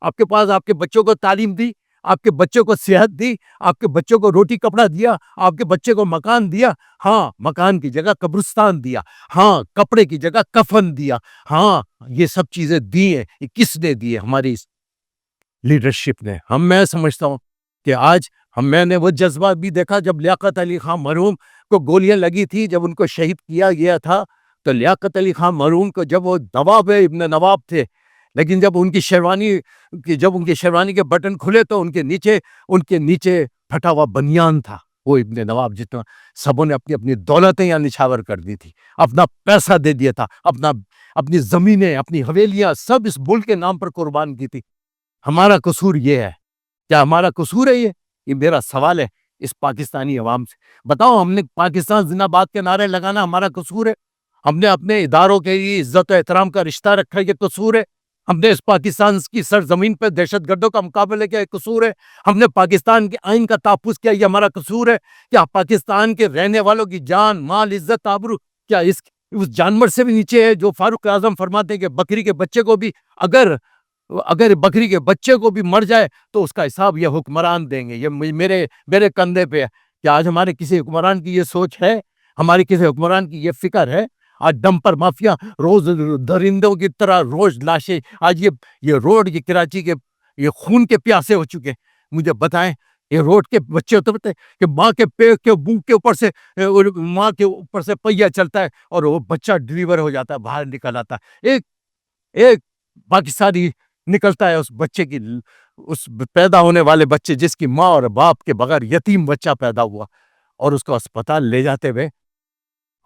آپ کے پاس آپ کے بچوں کو تعلیم دی، آپ کے بچوں کو صحت دی، آپ کے بچوں کو روٹی کپڑا دیا، آپ کے بچے کو مکان دیا. ہاں، مکان کی جگہ قبرستان دیا، ہاں کپڑے کی جگہ کفن دیا. ہاں یہ سب چیزیں دی ہیں. یہ کس نے دی ہے؟ ہماری لیڈرشپ نے. میں سمجھتا ہوں کہ آج میں نے وہ جذبہ بھی دیکھا جب لیاقت علی خان مرحوم کو گولیاں لگی تھی، جب ان کو شہید کیا گیا تھا، تو لیاقت علی خان مرحوم کو جب وہ نواب ابن نواب تھے، لیکن جب ان کی شیروانی کے بٹن کھلے تو ان کے نیچے پھٹا ہوا بنیان تھا. وہ ابن نواب جتنا سبوں نے اپنی اپنی دولتیں یہاں نچھاور کر دی تھی، اپنا پیسہ دے دیا تھا، اپنی زمینیں، اپنی حویلیاں سب اس ملک کے نام پر قربان کی تھی. ہمارا قصور یہ ہے؟ کیا ہمارا قصور ہے یہ میرا سوال ہے اس پاکستانی عوام سے. بتاؤ، ہم نے پاکستان زندہ باد کے نعرے لگانا ہمارا قصور ہے؟ ہم نے اپنے اداروں کے لیے عزت و احترام کا رشتہ رکھا، یہ قصور ہے؟ ہم نے اس پاکستان کی سرزمین پہ دہشت گردوں کا مقابلہ کیا، یہ قصور ہے؟ ہم نے پاکستان کے آئین کا تحفظ کیا، یہ ہمارا قصور ہے؟ کیا پاکستان کے رہنے والوں کی جان، مال، عزت، آبرو کیا اس جانور سے بھی نیچے ہے؟ جو فاروق اعظم فرماتے ہیں کہ بکری کے بچے کو بھی اگر بکری کے بچے کو بھی مر جائے تو اس کا حساب یہ حکمران دیں گے. یہ میرے کندھے پہ ہے. کیا آج ہمارے کسی حکمران کی یہ سوچ ہے؟ ہماری کسی حکمران کی یہ فکر ہے؟ آج ڈمپر مافیا روز درندوں کی طرح روز لاشیں، آج یہ روڈ، یہ کراچی کے یہ خون کے پیاسے ہو چکے. مجھے بتائیں، یہ روڈ کے بچے ہوتے ہیں کہ ماں کے پیٹ کے منہ کے اوپر سے ماں کے اوپر سے پہیا چلتا ہے اور وہ بچہ ڈلیور ہو جاتا ہے، باہر نکل آتا ہے. ایک پاکستانی نکلتا ہے، اس بچے کی، اس پیدا ہونے والے بچے جس کی ماں اور باپ کے بغیر یتیم بچہ پیدا ہوا، اور اس کو اسپتال لے جاتے ہوئے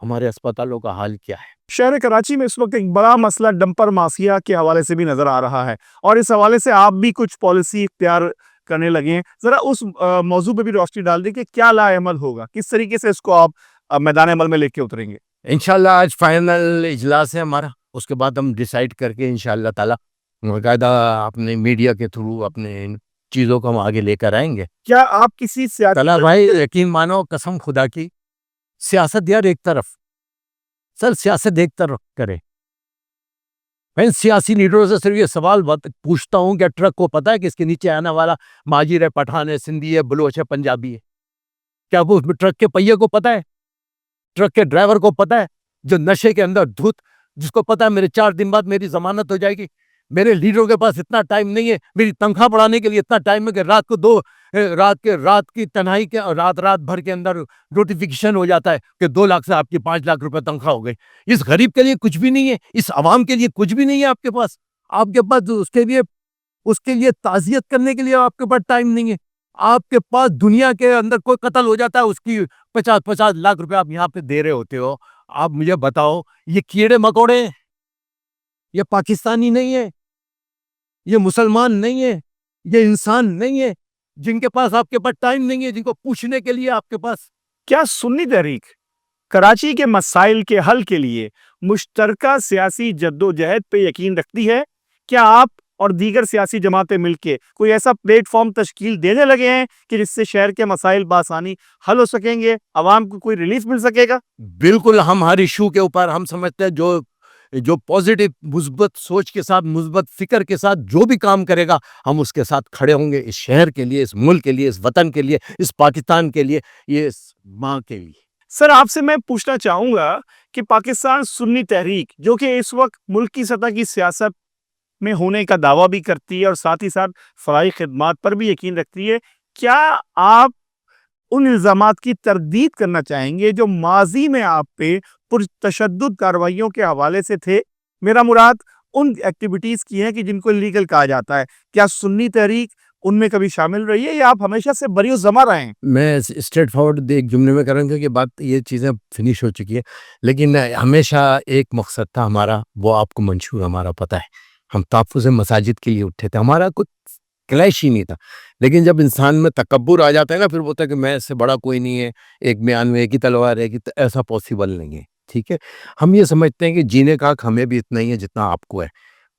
ہمارے اسپتالوں کا حال کیا ہے؟ شہر کراچی میں اس وقت ایک بڑا مسئلہ ڈمپر مافیا کے حوالے سے بھی نظر آ رہا ہے، اور اس حوالے سے آپ بھی کچھ پالیسی اختیار کرنے لگے ہیں. ذرا اس موضوع پہ بھی روشنی ڈال دیں کہ کیا لا عمل ہوگا، کس طریقے سے اس کو آپ میدان عمل میں لے کے اتریں گے. انشاءاللہ آج فائنل اجلاس ہے ہمارا، اس کے بعد ہم ڈیسائیڈ کر کے انشاءاللہ تعالی باقاعدہ اپنے میڈیا کے تھرو اپنے ان چیزوں کو ہم آگے لے کر آئیں گے. کیا آپ کسی طلعت بھائی یقین مانو، قسم خدا کی، سیاست یار ایک طرف، سیاست ایک طرف کرے. میں سیاسی لیڈروں سے صرف یہ سوال پوچھتا ہوں کہ ٹرک کو پتا ہے کہ اس کے نیچے آنے والا ماجر ہے، پٹھان ہے، سندھی ہے، بلوچ ہے، پنجابی ہے؟ کیا وہ ٹرک کے پہیے کو پتا ہے؟ ٹرک کے ڈرائیور کو پتا ہے جو نشے کے اندر دھت، جس کو پتا ہے میرے 4 دن بعد میری ضمانت ہو جائے گی؟ میرے لیڈروں کے پاس اتنا ٹائم نہیں ہے، میری تنخواہ بڑھانے کے لیے اتنا ٹائم ہے کہ رات کی تنہائی کے رات بھر کے اندر نوٹیفیکیشن ہو جاتا ہے کہ 2 لاکھ سے آپ کی 5 لاکھ روپے تنخواہ ہو گئی. اس غریب کے لیے کچھ بھی نہیں ہے، اس عوام کے لیے کچھ بھی نہیں ہے. آپ کے پاس اس کے لیے تعزیت کرنے کے لیے آپ کے پاس ٹائم نہیں ہے. آپ کے پاس دنیا کے اندر کوئی قتل ہو جاتا ہے، اس کی 50 لاکھ روپے آپ یہاں پہ دے رہے ہوتے ہو. آپ مجھے بتاؤ، یہ کیڑے مکوڑے ہیں؟ یہ پاکستانی نہیں ہے، یہ مسلمان نہیں ہے، یہ انسان نہیں ہے جن کے پاس آپ کے پاس ٹائم نہیں ہے، جن کو پوچھنے کے لیے آپ کے پاس. کیا سنی تحریک کراچی کے مسائل کے حل کے لیے مشترکہ سیاسی جدوجہد پہ یقین رکھتی ہے؟ کیا آپ اور دیگر سیاسی جماعتیں مل کے کوئی ایسا پلیٹ فارم تشکیل دینے لگے ہیں کہ جس سے شہر کے مسائل بآسانی حل ہو سکیں گے، عوام کو کوئی ریلیف مل سکے گا؟ بالکل ہم ہر ایشو کے اوپر ہم سمجھتے ہیں جو پازیٹیو مثبت سوچ کے ساتھ مثبت فکر کے ساتھ جو بھی کام کرے گا ہم اس کے ساتھ کھڑے ہوں گے، اس شہر کے لیے، اس ملک کے لیے، اس وطن کے لیے، اس پاکستان کے لیے، یہ اس ماں کے لیے۔ سر آپ سے میں پوچھنا چاہوں گا کہ پاکستان سنی تحریک جو کہ اس وقت ملکی سطح کی سیاست میں ہونے کا دعویٰ بھی کرتی ہے اور ساتھ ہی ساتھ فلاحی خدمات پر بھی یقین رکھتی ہے، کیا آپ ان الزامات کی تردید کرنا چاہیں گے جو ماضی میں آپ پہ پرتشدد کارروائیوں کے حوالے سے تھے؟ میرا مراد ان ایکٹیویٹیز کی ہیں کہ جن کو لیگل کہا جاتا ہے، کیا سنی تحریک ان میں کبھی شامل رہی ہے یا آپ ہمیشہ سے بری الزمہ رہے ہیں؟ میں اسٹریٹ فارورڈ ایک جملے میں کروں گا کہ بات یہ چیزیں فنش ہو چکی ہے، لیکن ہمیشہ ایک مقصد تھا ہمارا، وہ آپ کو منشور ہمارا پتہ ہے، ہم تحفظ مساجد کے لیے اٹھے تھے، ہمارا کچھ کلیش ہی نہیں تھا، لیکن جب انسان میں تکبر آ جاتا ہے نا، پھر بولتا ہے کہ میں اس سے بڑا کوئی نہیں ہے، ایک میان میں ایک ہی تلوار ہے، کہ ایسا پاسبل نہیں ہے، ٹھیک ہے؟ ہم یہ سمجھتے ہیں کہ جینے کا حق ہمیں بھی اتنا ہی ہے جتنا آپ کو ہے،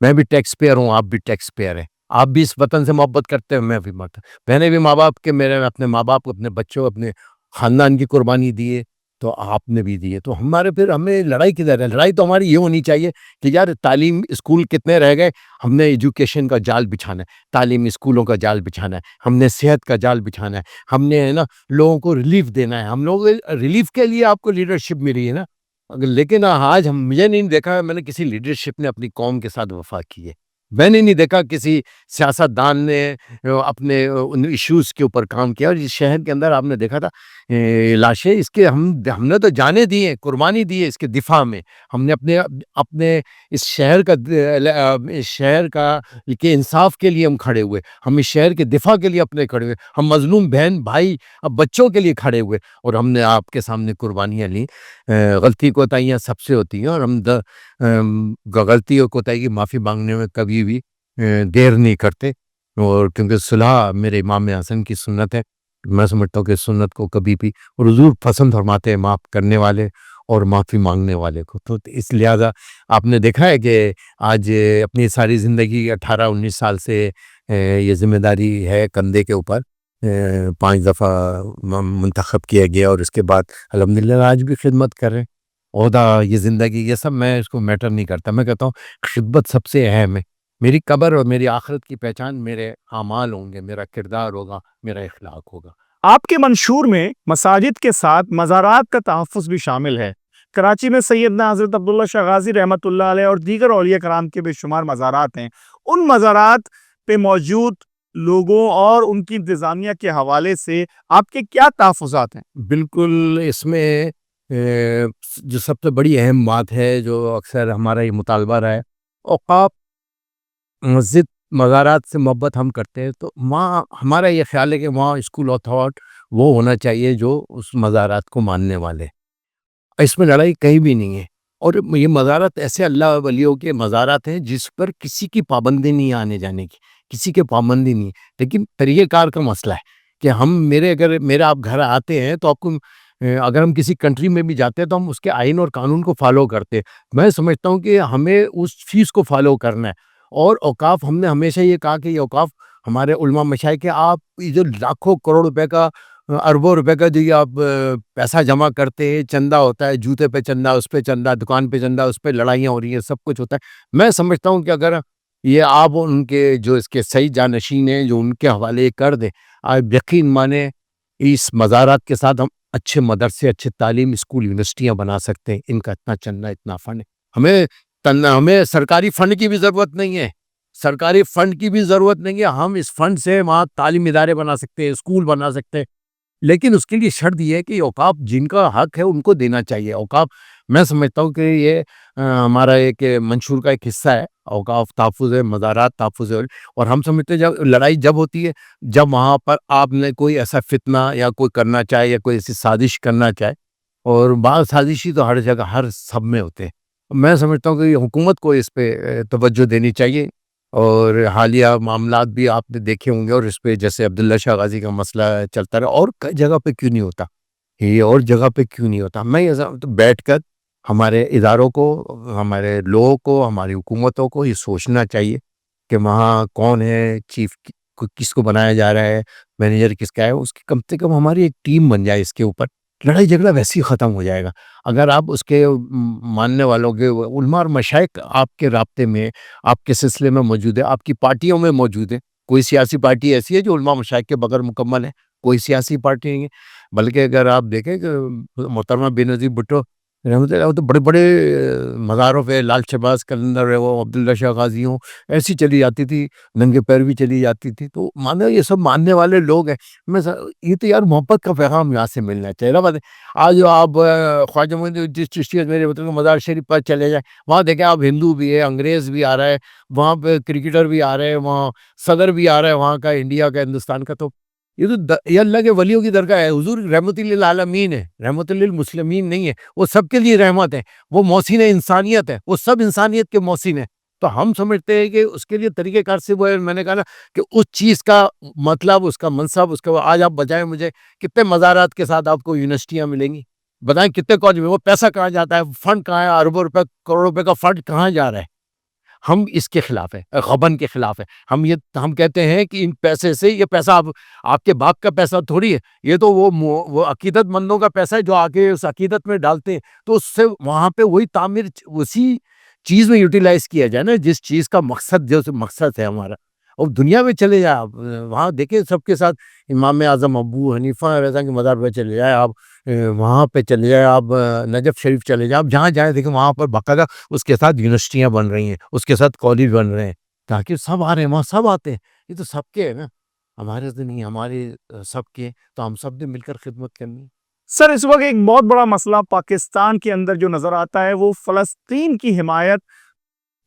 میں بھی ٹیکس پیئر ہوں، آپ بھی ٹیکس پیئر ہیں، آپ بھی اس وطن سے محبت کرتے ہیں، میں بھی میں نے بھی ماں باپ کے، میرے اپنے ماں باپ کو، اپنے بچوں، اپنے خاندان کی قربانی دی ہے، تو آپ نے بھی دی ہے، تو ہمارے پھر ہمیں لڑائی کدھر ہے؟ لڑائی تو ہماری یہ ہونی چاہیے کہ یار تعلیم اسکول کتنے رہ گئے، ہم نے ایجوکیشن کا جال بچھانا ہے، تعلیم اسکولوں کا جال بچھانا ہے، ہم نے صحت کا جال بچھانا ہے، ہم نے ہے نا لوگوں کو ریلیف دینا ہے، ہم لوگ ریلیف کے لیے آپ کو لیڈرشپ ملی ہے نا، لیکن آج مجھے نہیں دیکھا میں نے کسی لیڈرشپ نے اپنی قوم کے ساتھ وفا کی ہے، میں نے نہیں دیکھا کسی سیاست دان نے اپنے ان ایشوز کے اوپر کام کیا، اور اس شہر کے اندر آپ نے دیکھا تھا لاشیں، اس کے ہم نے تو جانیں دی ہیں، قربانی دی ہے اس کے دفاع میں، ہم نے اپنے اس شہر کا کہ انصاف کے لیے ہم کھڑے ہوئے، ہم اس شہر کے دفاع کے لیے اپنے کھڑے ہوئے، ہم مظلوم بہن بھائی اب بچوں کے لیے کھڑے ہوئے، اور ہم نے آپ کے سامنے قربانیاں لی، غلطی کوتاہیاں سب سے ہوتی ہیں، اور ہم غلطی اور کوتاہی کی معافی مانگنے میں کبھی بھی دیر نہیں کرتے، اور کیونکہ صلح میرے امام حسن کی سنت ہے، میں سمجھتا ہوں کہ سنت کو کبھی بھی، اور حضور پسند فرماتے ہیں معاف کرنے والے اور معافی مانگنے والے کو، تو اس لہٰذا آپ نے دیکھا ہے کہ آج اپنی ساری زندگی 18-19 سال سے یہ ذمہ داری ہے کندھے کے اوپر، 5 دفعہ منتخب کیا گیا، اور اس کے بعد الحمدللہ آج بھی خدمت کر رہے ہیں، عہدہ، یہ زندگی، یہ سب میں اس کو میٹر نہیں کرتا، میں کہتا ہوں خدمت سب سے اہم ہے، میری قبر اور میری آخرت کی پہچان میرے اعمال ہوں گے، میرا کردار ہوگا، میرا اخلاق ہوگا۔ آپ کے منشور میں مساجد کے ساتھ مزارات کا تحفظ بھی شامل ہے۔ کراچی میں سیدنا حضرت عبداللہ شاہ غازی رحمۃ اللہ علیہ اور دیگر اولیاء کرام کے بے شمار مزارات ہیں، ان مزارات پہ موجود لوگوں اور ان کی انتظامیہ کے حوالے سے آپ کے کیا تحفظات ہیں؟ بالکل، اس میں جو سب سے بڑی اہم بات ہے، جو اکثر ہمارا یہ مطالبہ رہا ہے، اوقاف، مسجد، مزارات سے محبت ہم کرتے ہیں، تو وہاں ہمارا یہ خیال ہے کہ وہاں اسکول آف تھاٹ وہ ہونا چاہیے جو اس مزارات کو ماننے والے، اس میں لڑائی کہیں بھی نہیں ہے، اور یہ مزارات ایسے اللہ ولیوں کے مزارات ہیں جس پر کسی کی پابندی نہیں آنے جانے کی، کسی کے پابندی نہیں، لیکن طریقہ کار کا مسئلہ ہے کہ اگر میرا آپ گھر آتے ہیں تو آپ کو اگر ہم کسی کنٹری میں بھی جاتے ہیں تو ہم اس کے آئین اور قانون کو فالو کرتے ہیں، میں سمجھتا ہوں کہ ہمیں اس چیز کو فالو کرنا ہے، اور اوقاف ہم نے ہمیشہ یہ کہا کہ یہ اوقاف ہمارے علماء مشائخ کہ آپ یہ جو لاکھوں کروڑ روپے کا، اربوں روپے کا جو یہ آپ پیسہ جمع کرتے ہیں، چندہ ہوتا ہے، جوتے پہ چندہ، اس پہ چندہ، دکان پہ چندہ، اس پہ لڑائیاں ہو رہی ہیں، سب کچھ ہوتا ہے، میں سمجھتا ہوں کہ اگر یہ آپ ان کے جو اس کے صحیح جانشین ہیں جو ان کے حوالے کر دیں، آپ یقین مانیں اس مزارات کے ساتھ ہم اچھے مدرسے، اچھے تعلیم، اسکول، یونیورسٹیاں بنا سکتے ہیں، ان کا اتنا چندہ، اتنا فنڈ ہے، ہمیں سرکاری فنڈ کی بھی ضرورت نہیں ہے، سرکاری فنڈ کی بھی ضرورت نہیں ہے، ہم اس فنڈ سے وہاں تعلیم ادارے بنا سکتے ہیں، اسکول بنا سکتے ہیں، لیکن اس کے لیے شرط یہ ہے کہ اوقاف جن کا حق ہے ان کو دینا چاہیے، اوقاف میں سمجھتا ہوں کہ یہ ہمارا ایک منشور کا ایک حصہ ہے، اوقاف تحفظ ہے، مزارات تحفظ ہے، اور ہم سمجھتے ہیں جب لڑائی جب ہوتی ہے جب وہاں پر آپ نے کوئی ایسا فتنہ یا کوئی کرنا چاہے یا کوئی ایسی سازش کرنا چاہے، اور بعض سازشی تو ہر جگہ ہر سب میں ہوتے ہیں، میں سمجھتا ہوں کہ حکومت کو اس پہ توجہ دینی چاہیے، اور حالیہ معاملات بھی آپ نے دیکھے ہوں گے، اور اس پہ جیسے عبداللہ شاہ غازی کا مسئلہ چلتا رہا، اور کئی جگہ پہ کیوں نہیں ہوتا، یہ اور جگہ پہ کیوں نہیں ہوتا، میں یہ سمجھتا ہوں بیٹھ کر ہمارے اداروں کو، ہمارے لوگوں کو، ہماری حکومتوں کو یہ سوچنا چاہیے کہ وہاں کون ہے چیف، کس کو بنایا جا رہا ہے، مینیجر کس کا ہے، اس کی کم سے کم ہماری ایک ٹیم بن جائے، اس کے اوپر لڑائی جھگڑا ویسے ہی ختم ہو جائے گا. اگر آپ اس کے ماننے والوں کے علماء اور مشائخ آپ کے رابطے میں، آپ کے سلسلے میں موجود ہے، آپ کی پارٹیوں میں موجود ہے. کوئی سیاسی پارٹی ایسی ہے جو علماء مشائخ کے بغیر مکمل ہے؟ کوئی سیاسی پارٹی نہیں ہے. بلکہ اگر آپ دیکھیں کہ محترمہ بے نظیر بھٹو رحمۃ اللہ، وہ تو بڑے بڑے مزاروں پہ، لال شہباز قلندر ہے، وہ عبداللہ شاہ غازی ہوں، ایسی چلی جاتی تھی، ننگے پیر بھی چلی جاتی تھی. تو مانو یہ سب ماننے والے لوگ ہیں. یہ تو یار محبت کا پیغام یہاں سے ملنا چاہیے. بات آج آپ خواجہ معین الدین چشتی میرے وطن مزار شریف پر چلے جائیں، وہاں دیکھیں آپ ہندو بھی ہے، انگریز بھی آ رہا ہے وہاں پہ، کرکٹر بھی آ رہے ہیں وہاں، صدر بھی آ رہا ہے وہاں کا، انڈیا کا، ہندوستان کا. تو یہ تو یہ اللہ کے ولیوں کی درگاہ ہے. حضور رحمت للعالمین ہے، رحمت للمسلمین نہیں ہے. وہ سب کے لیے رحمت ہے، وہ محسن انسانیت ہے، وہ سب انسانیت کے محسن ہیں. تو ہم سمجھتے ہیں کہ اس کے لیے طریقہ کار سے وہ ہے. میں نے کہا نا کہ اس چیز کا مطلب، اس کا منصب، اس کا آج آپ بجائیں مجھے کتنے مزارات کے ساتھ آپ کو یونیورسٹیاں ملیں گی، بتائیں کتنے کالج میں، وہ پیسہ کہاں جاتا ہے، فنڈ کہاں ہے، اربوں روپے کروڑوں روپے کا فنڈ کہاں جا رہا ہے. ہم اس کے خلاف ہے، غبن کے خلاف ہے. ہم کہتے ہیں کہ ان پیسے سے، یہ پیسہ آپ کے باپ کا پیسہ تھوڑی ہے، یہ تو وہ عقیدت مندوں کا پیسہ ہے جو آگے اس عقیدت میں ڈالتے ہیں. تو اس سے وہاں پہ وہی تعمیر اسی چیز میں یوٹیلائز کیا جائے نا، جس چیز کا مقصد، جو مقصد ہے ہمارا. اور دنیا میں چلے جائیں آپ، وہاں دیکھیں سب کے ساتھ امام اعظم ابو حنیفہ رضا کے مزار پہ چلے جائیں آپ، وہاں پہ چلے جائیں آپ، نجف شریف چلے جائیں آپ، جہاں جائیں دیکھیں وہاں پر باقاعدہ اس کے ساتھ یونیورسٹیاں بن رہی ہیں، اس کے ساتھ کالج بن رہے ہیں، تاکہ سب آ رہے ہیں وہاں، سب آتے ہیں. یہ تو سب کے ہے نا، ہمارے تو نہیں، ہمارے سب کے. تو ہم سب نے مل کر خدمت کرنی ہے. سر اس وقت ایک بہت بڑا مسئلہ پاکستان کے اندر جو نظر آتا ہے وہ فلسطین کی حمایت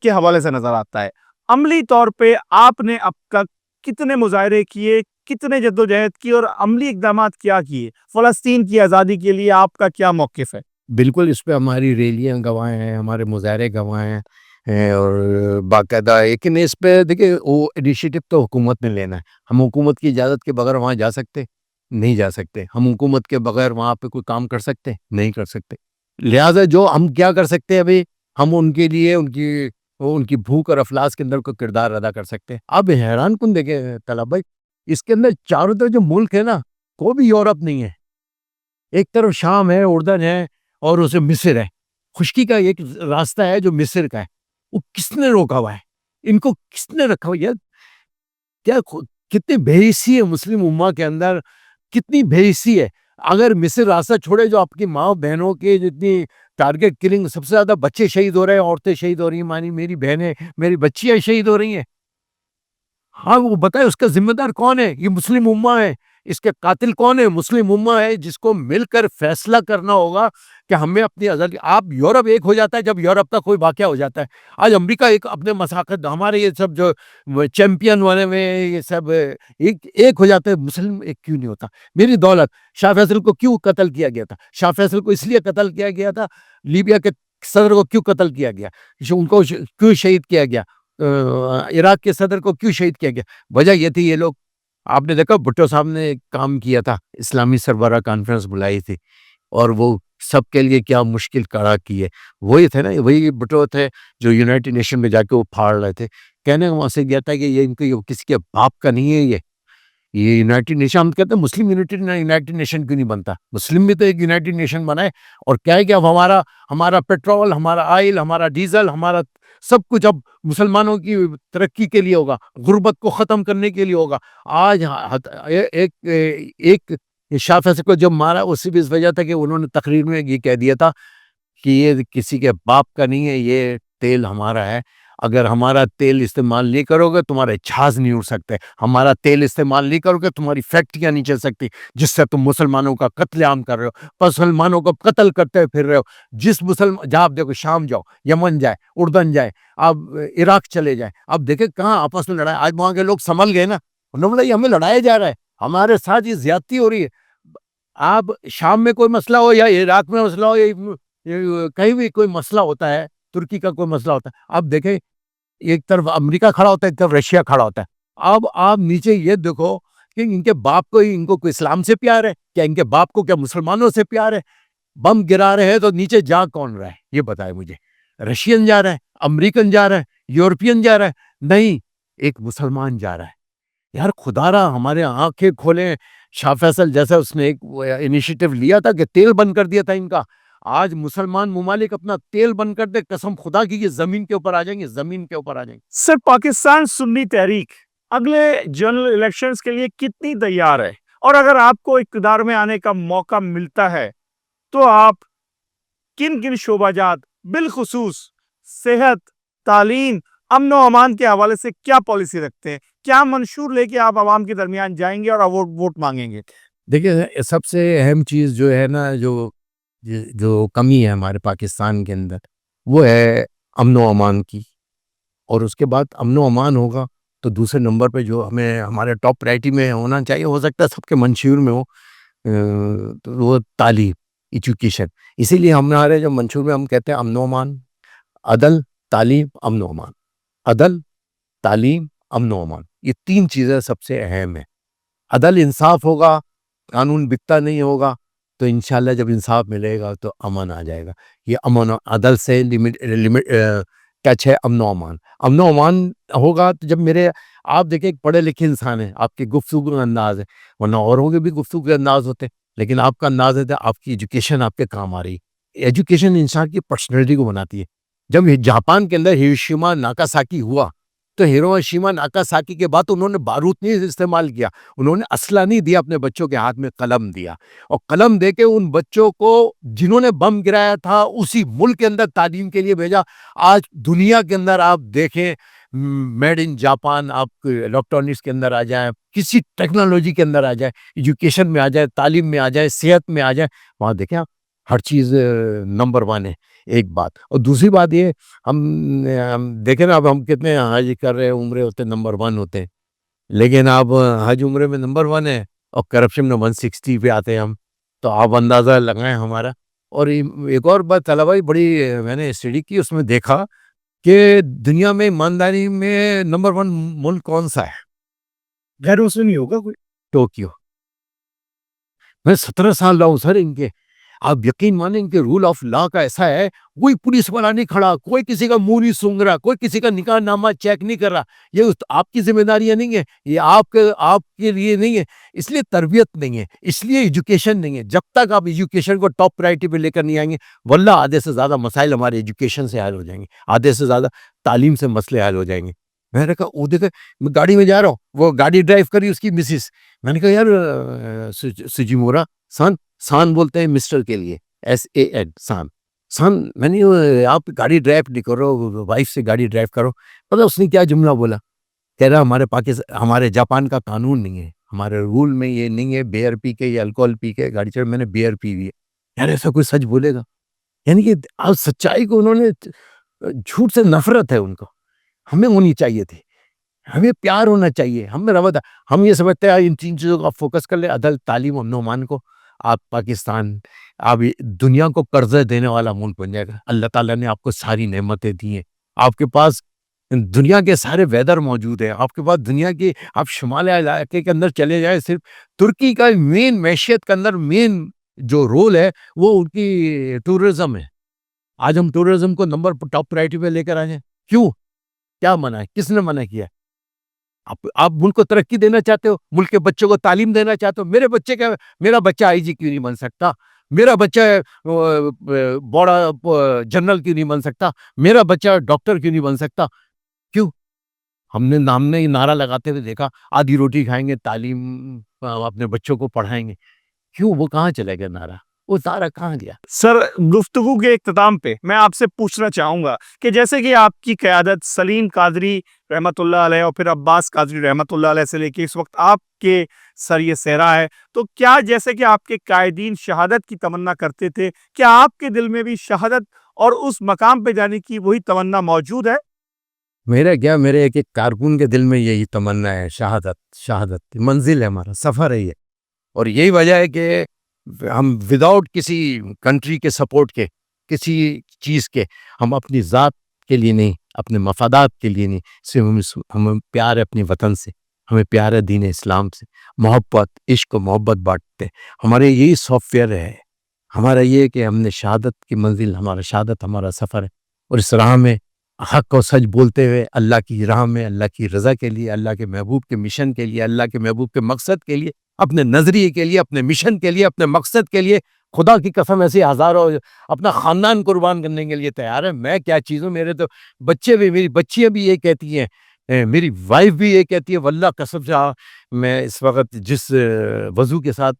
کے حوالے سے نظر آتا ہے. عملی طور پہ آپ نے اب تک کتنے مظاہرے کیے، کتنے جدوجہد کی اور عملی اقدامات کیا کیے؟ فلسطین کی آزادی کے لیے آپ کا کیا موقف ہے؟ بالکل اس پہ ہماری ریلیاں گواہ ہیں، ہمارے مظاہرے گواہ ہیں، اور باقاعدہ. لیکن اس پہ دیکھیں وہ انیشیٹو تو حکومت نے لینا ہے. ہم حکومت کی اجازت کے بغیر وہاں جا سکتے نہیں جا سکتے. ہم حکومت کے بغیر وہاں پہ کوئی کام کر سکتے نہیں کر سکتے. لہٰذا جو ہم کیا کر سکتے ہیں ابھی، ہم ان کے لیے ان کی بھوک اور افلاس کے اندر کوئی کردار ادا کر سکتے ہیں. اب حیران کن دیکھیں طلب بھائی، اس کے اندر چاروں طرف جو ملک ہے نا، کوئی بھی یورپ نہیں ہے. ایک طرف شام ہے، اردن ہے، اور اسے مصر ہے. خشکی کا ایک راستہ ہے جو مصر کا ہے. وہ کس نے روکا ہوا ہے؟ ان کو کس نے رکھا ہوا ہے؟ کیا کتنی بے حسی ہے مسلم امہ کے اندر، کتنی بے حسی ہے. اگر مصر راستہ چھوڑے، جو آپ کی ماں بہنوں کی جتنی ٹارگٹ کلنگ، سب سے زیادہ بچے شہید ہو رہے ہیں، عورتیں شہید ہو رہی ہیں، مانی میری بہنیں، میری بچیاں شہید ہو رہی ہیں. ہاں وہ بتائے اس کا ذمہ دار کون ہے؟ یہ مسلم امہ ہے. اس کے قاتل کون ہے؟ مسلم امہ ہے، جس کو مل کر فیصلہ کرنا ہوگا کہ ہمیں اپنی آزادی. آپ یورپ ایک ہو جاتا ہے جب یورپ کا کوئی واقعہ ہو جاتا ہے. آج امریکہ ایک اپنے مساقت، ہمارے یہ سب جو چیمپئن والے میں یہ سب ایک ہو جاتے ہیں، مسلم ایک کیوں نہیں ہوتا؟ میری دولت، شاہ فیصل کو کیوں قتل کیا گیا تھا؟ شاہ فیصل کو اس لیے قتل کیا گیا تھا. لیبیا کے صدر کو کیوں قتل کیا گیا؟ ان کو کیوں شہید کیا گیا؟ عراق کے صدر کو کیوں شہید کیا گیا؟ وجہ یہ تھی، یہ لوگ، آپ نے دیکھا بھٹو صاحب نے ایک کام کیا تھا، اسلامی سربراہ کانفرنس بلائی تھی، اور وہ سب کے لیے کیا مشکل کڑا کی ہے. وہی تھے نا، وہی بھٹو تھے جو یونائٹڈ نیشن میں جا کے وہ پھاڑ رہے تھے. کہنے وہاں سے گیا تھا کہ یہ ان کو کسی کے باپ کا نہیں ہے. یہ یونائٹڈ نیشن، ہم کہتے ہیں مسلم یونائٹڈ نیشن کیوں نہیں بنتا؟ مسلم بھی تو ایک یونائٹڈ نیشن بنا ہے. اور کیا ہے کہ اب ہمارا پیٹرول، ہمارا آئل، ہمارا ڈیزل، ہمارا سب کچھ اب مسلمانوں کی ترقی کے لیے ہوگا، غربت کو ختم کرنے کے لیے ہوگا. آج ایک شاہ فیصل کو جب مارا، اسی بھی اس وجہ تھا کہ انہوں نے تقریر میں یہ کہہ دیا تھا کہ یہ کسی کے باپ کا نہیں ہے، یہ تیل ہمارا ہے. اگر ہمارا تیل استعمال نہیں کرو گے تمہارے جہاز نہیں اڑ سکتے، ہمارا تیل استعمال نہیں کرو گے تمہاری فیکٹریاں نہیں چل سکتی، جس سے تم مسلمانوں کا قتل عام کر رہے ہو، مسلمانوں کو قتل کرتے پھر رہے ہو. جس مسلمان جہاں آپ دیکھو، شام جاؤ، یمن جائے، اردن جائے، آپ عراق چلے جائیں، آپ دیکھیں کہاں آپس میں لڑائی. آج وہاں کے لوگ سنبھل گئے نا، انہوں نے بولا ہمیں لڑایا جا رہا ہے، ہمارے ساتھ یہ زیادتی ہو رہی ہے. آپ شام میں کوئی مسئلہ ہو یا عراق میں مسئلہ ہو یا کہیں بھی کوئی مسئلہ ہوتا ہے، ترکی کا کوئی مسئلہ ہوتا ہے، آپ دیکھیں ایک طرف امریکہ کھڑا ہوتا ہے، ایک طرف رشیا کھڑا ہوتا ہے. اب آپ نیچے یہ دیکھو کہ ان کے باپ کو، ان کو کوئی اسلام سے پیار ہے کیا؟ ان کے باپ کو کیا مسلمانوں سے پیار ہے؟ بم گرا رہے ہیں تو نیچے جا کون رہا ہے؟ یہ بتائے مجھے. رشین جا رہا ہے، امریکن جا رہا ہے، یورپین جا رہا ہے؟ نہیں، ایک مسلمان جا رہا ہے. یار خدا را ہمارے آنکھیں کھولیں. شاہ فیصل جیسا اس نے ایک انیشیٹو لیا تھا کہ تیل بند کر دیا تھا ان کا. آج مسلمان ممالک اپنا تیل بند کر دے, قسم خدا کی یہ زمین کے اوپر آ جائیں گے, زمین کے اوپر آ جائیں گے. سر پاکستان سنی تحریک اگلے جنرل الیکشنز کے لیے کتنی تیار ہے؟ اور اگر آپ کو اقتدار میں آنے کا موقع ملتا ہے تو آپ کن کن شعبہ جات بالخصوص صحت، تعلیم، امن و امان کے حوالے سے کیا پالیسی رکھتے ہیں؟ کیا منشور لے کے آپ عوام کے درمیان جائیں گے اور ووٹ مانگیں گے؟ دیکھیں سب سے اہم چیز جو ہے نا, جو کمی ہے ہمارے پاکستان کے اندر, وہ ہے امن و امان کی. اور اس کے بعد امن و امان ہوگا تو دوسرے نمبر پہ جو ہمیں ہمارے ٹاپ پرائرٹی میں ہونا چاہیے, ہو سکتا ہے سب کے منشور میں ہو, تو وہ تعلیم, ایجوکیشن. اسی لیے ہمارے جو منشور میں ہم کہتے ہیں امن و امان, عدل, تعلیم, امن و امان. عدل, تعلیم, امن و امان, یہ تین چیزیں سب سے اہم ہیں. عدل, انصاف ہوگا, قانون بکتا نہیں ہوگا, تو انشاءاللہ جب انصاف ملے گا تو امن آ جائے گا. یہ امن و عدل سے ٹچ ہے امن و امان. امن و امان ہوگا تو جب آپ دیکھیں ایک پڑھے لکھے انسان ہیں, آپ کے گفتگو کا انداز ہے, ورنہ اوروں کے بھی گفتگو کے انداز ہوتے ہیں, لیکن آپ کا انداز ہے آپ کی ایجوکیشن آپ کے کام آ رہی. ایجوکیشن انسان کی پرسنالٹی کو بناتی ہے. جب جاپان کے اندر ہیروشیما ناکاساکی ہوا تو ہیروشیما ناکاساکی کے بعد انہوں نے بارود نہیں استعمال کیا, انہوں نے اسلحہ نہیں دیا, اپنے بچوں کے ہاتھ میں قلم دیا, اور قلم دے کے ان بچوں کو جنہوں نے بم گرایا تھا اسی ملک کے اندر تعلیم کے لیے بھیجا. آج دنیا کے اندر آپ دیکھیں, میڈ ان جاپان, آپ الیکٹرانکس کے اندر آ جائیں, کسی ٹیکنالوجی کے اندر آ جائے, ایجوکیشن میں آ جائے, تعلیم میں آ جائے, صحت میں آ جائے, وہاں دیکھیں آپ ہر چیز نمبر 1 ہے. ایک بات. اور دوسری بات یہ, ہم دیکھیں نا, اب ہم کتنے حج کر رہے ہیں, عمرے ہوتے نمبر 1 ہوتے ہیں, لیکن آپ حج عمرے میں نمبر 1 ہے اور کرپشن میں 160 پہ آتے ہیں ہم, تو آپ اندازہ لگائیں ہمارا. اور ایک اور بات طلبائی بڑی میں نے اسٹڈی کی, اس میں دیکھا کہ دنیا میں ایمانداری میں نمبر 1 ملک کون سا ہے؟ غیر مسلم ہوگا کوئی؟ ٹوکیو. میں 17 سال رہا ہوں سر ان کے. آپ یقین مانیں کہ رول آف لا کا ایسا ہے, کوئی پولیس والا نہیں کھڑا, کوئی کسی کا منہ نہیں سونگ رہا, کوئی کسی کا نکاح نامہ چیک نہیں کر رہا. یہ آپ کی ذمہ داریاں نہیں ہے, یہ آپ کے لیے نہیں ہے. اس لیے تربیت نہیں ہے, اس لیے ایجوکیشن نہیں ہے. جب تک آپ ایجوکیشن کو ٹاپ پرائرٹی پہ لے کر نہیں آئیں گے, واللہ آدھے سے زیادہ مسائل ہمارے ایجوکیشن سے حل ہو جائیں گے, آدھے سے زیادہ تعلیم سے مسئلے حل ہو جائیں گے. میں نے کہا وہ دیکھے, میں گاڑی میں جا رہا ہوں, وہ گاڑی ڈرائیو کری اس کی مسز, میں نے کہا یار سجیمورا سان بولتے ہیں مسٹر کے لیے, SAN سان. میں نے آپ گاڑی ڈرائیو نہیں کرو, وائف سے گاڑی ڈرائیو کرو. پتہ اس نے کیا جملہ بولا, کہہ رہا ہمارے جاپان کا قانون نہیں ہے, ہمارے رول میں یہ نہیں ہے بیئر پی کے یا الکوہل پی کے گاڑی چڑھ. میں نے بیئر پی ہوئی ہے. یار ایسا کوئی سچ بولے گا؟ یعنی کہ آپ سچائی کو انہوں نے, جھوٹ سے نفرت ہے ان کو. ہمیں ہونی چاہیے تھی, ہمیں پیار ہونا چاہیے, ہم یہ سمجھتے ہیں ان 3 چیزوں کو آپ فوکس کر لیں, عدل, تعلیم, امن و امان کو, آپ پاکستان آپ دنیا کو قرضے دینے والا ملک بن جائے گا. اللہ تعالیٰ نے آپ کو ساری نعمتیں دی ہیں, آپ کے پاس دنیا کے سارے ویدر موجود ہیں, آپ کے پاس دنیا کی, آپ شمالی علاقے کے اندر چلے جائیں, صرف ترکی کا مین معیشت کے اندر مین جو رول ہے وہ ان کی ٹورزم ہے. آج ہم ٹورزم کو نمبر ٹاپ پرائرٹی پہ لے کر آ جائیں, کیوں؟ کیا منع ہے؟ کس نے منع کیا؟ آپ ملک کو ترقی دینا چاہتے ہو, ملک کے بچوں کو تعلیم دینا چاہتے ہو. میرا بچہ IG کیوں نہیں بن سکتا؟ میرا بچہ بڑا جنرل کیوں نہیں بن سکتا؟ میرا بچہ ڈاکٹر کیوں نہیں بن سکتا؟ کیوں؟ ہم نے یہ نعرہ لگاتے ہوئے دیکھا, آدھی روٹی کھائیں گے, تعلیم اپنے بچوں کو پڑھائیں گے. کیوں؟ وہ کہاں چلے گا نعرہ؟ وہ نعرہ کہاں گیا؟ سر گفتگو کے اختتام پہ میں آپ سے پوچھنا چاہوں گا کہ جیسے کہ آپ کی قیادت سلیم قادری رحمۃ اللہ علیہ اور پھر عباس قادری رحمۃ اللہ علیہ سے لے کے اس وقت آپ کے سر یہ صحرا ہے, تو کیا جیسے کہ آپ کے قائدین شہادت کی تمنا کرتے تھے, کیا آپ کے دل میں بھی شہادت اور اس مقام پہ جانے کی وہی تمنا موجود ہے؟ میرے ایک کارکن کے دل میں یہی تمنا ہے, شہادت منزل ہے, ہمارا سفر ہے یہ. اور یہی وجہ ہے کہ ہم وداؤٹ کسی کنٹری کے سپورٹ کے, کسی چیز کے, ہم اپنی ذات کے لیے نہیں, اپنے مفادات کے لیے نہیں, صرف ہمیں پیار ہے اپنے وطن سے, ہمیں پیار ہے دین اسلام سے, محبت, عشق و محبت بانٹتے. ہمارے یہی سافٹ ویئر ہے, ہمارا یہ کہ ہم نے شہادت کی منزل, ہمارا شہادت ہمارا سفر ہے, اور اس راہ میں حق و سچ بولتے ہوئے اللہ کی راہ میں، اللہ کی رضا کے لیے، اللہ کے محبوب کے مشن کے لیے، اللہ کے محبوب کے مقصد کے لیے، اپنے نظریے کے لیے، اپنے مشن کے لیے، اپنے مقصد کے لیے خدا کی قسم ایسے ہزاروں اپنا خاندان قربان کرنے کے لیے تیار ہے. میں کیا چیز ہوں، میرے تو بچے بھی، میری بچیاں بھی یہ کہتی ہیں، میری وائف بھی یہ کہتی ہے. واللہ قسم سے میں اس وقت جس وضو کے ساتھ،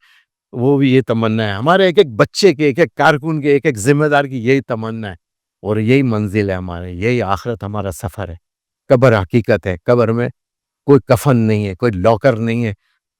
وہ بھی یہ تمنا ہے ہمارے ایک ایک بچے کے، ایک ایک کارکن کے، ایک ایک ذمہ دار کی یہی تمنا ہے. اور یہی منزل ہے ہمارے، یہی آخرت ہمارا سفر ہے. قبر حقیقت ہے، قبر میں کوئی کفن نہیں ہے، کوئی لاکر نہیں ہے.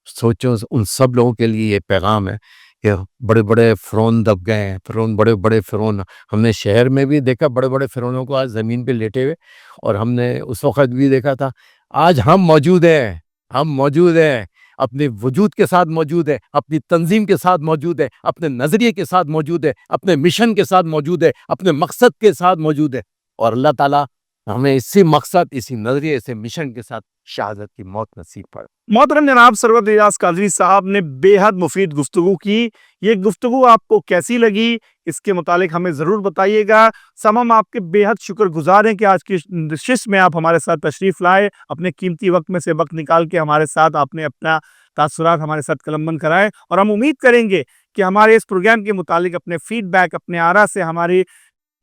سوچو ان سب لوگوں کے لیے یہ پیغام ہے کہ بڑے بڑے فرعون دب گئے ہیں، فرعون، بڑے بڑے فرعون. ہم نے شہر میں بھی دیکھا بڑے بڑے فرعونوں کو آج زمین پہ لیٹے ہوئے، اور ہم نے اس وقت بھی دیکھا تھا. آج ہم موجود ہیں، ہم موجود ہیں، اپنے وجود کے ساتھ موجود ہے، اپنی تنظیم کے ساتھ موجود ہے، اپنے نظریے کے ساتھ موجود ہے، اپنے مشن کے ساتھ موجود ہے، اپنے مقصد کے ساتھ موجود ہے. اور اللہ تعالیٰ ہمیں اسی مقصد، اسی نظریے، اسی مشن کے ساتھ شہادت کی موت نصیب فرمائے. محترم جناب سرور اعجاز قادری صاحب نے بے حد مفید گفتگو کی. یہ گفتگو آپ کو کیسی لگی، اس کے متعلق ہمیں ضرور بتائیے گا. ہم آپ کے بے حد شکر گزار ہیں کہ آج کی نشست میں آپ ہمارے ساتھ تشریف لائے، اپنے قیمتی وقت میں سے وقت نکال کے ہمارے ساتھ آپ نے اپنا تاثرات ہمارے ساتھ قلم بند کرائے. اور ہم امید کریں گے کہ ہمارے اس پروگرام کے متعلق اپنے فیڈ بیک، اپنے آراء سے ہماری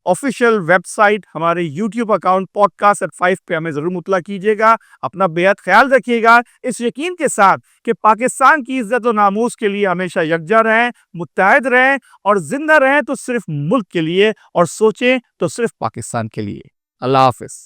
آفیشیل ویب سائٹ، ہمارے یوٹیوب اکاؤنٹ podcast@5 پہ ہمیں ضرور مطلع کیجیے گا. اپنا بے حد خیال رکھیے گا، اس یقین کے ساتھ کہ پاکستان کی عزت و ناموس کے لیے ہمیشہ یکجا رہیں، متحد رہیں، اور زندہ رہیں تو صرف ملک کے لیے، اور سوچیں تو صرف پاکستان کے لیے. اللہ حافظ.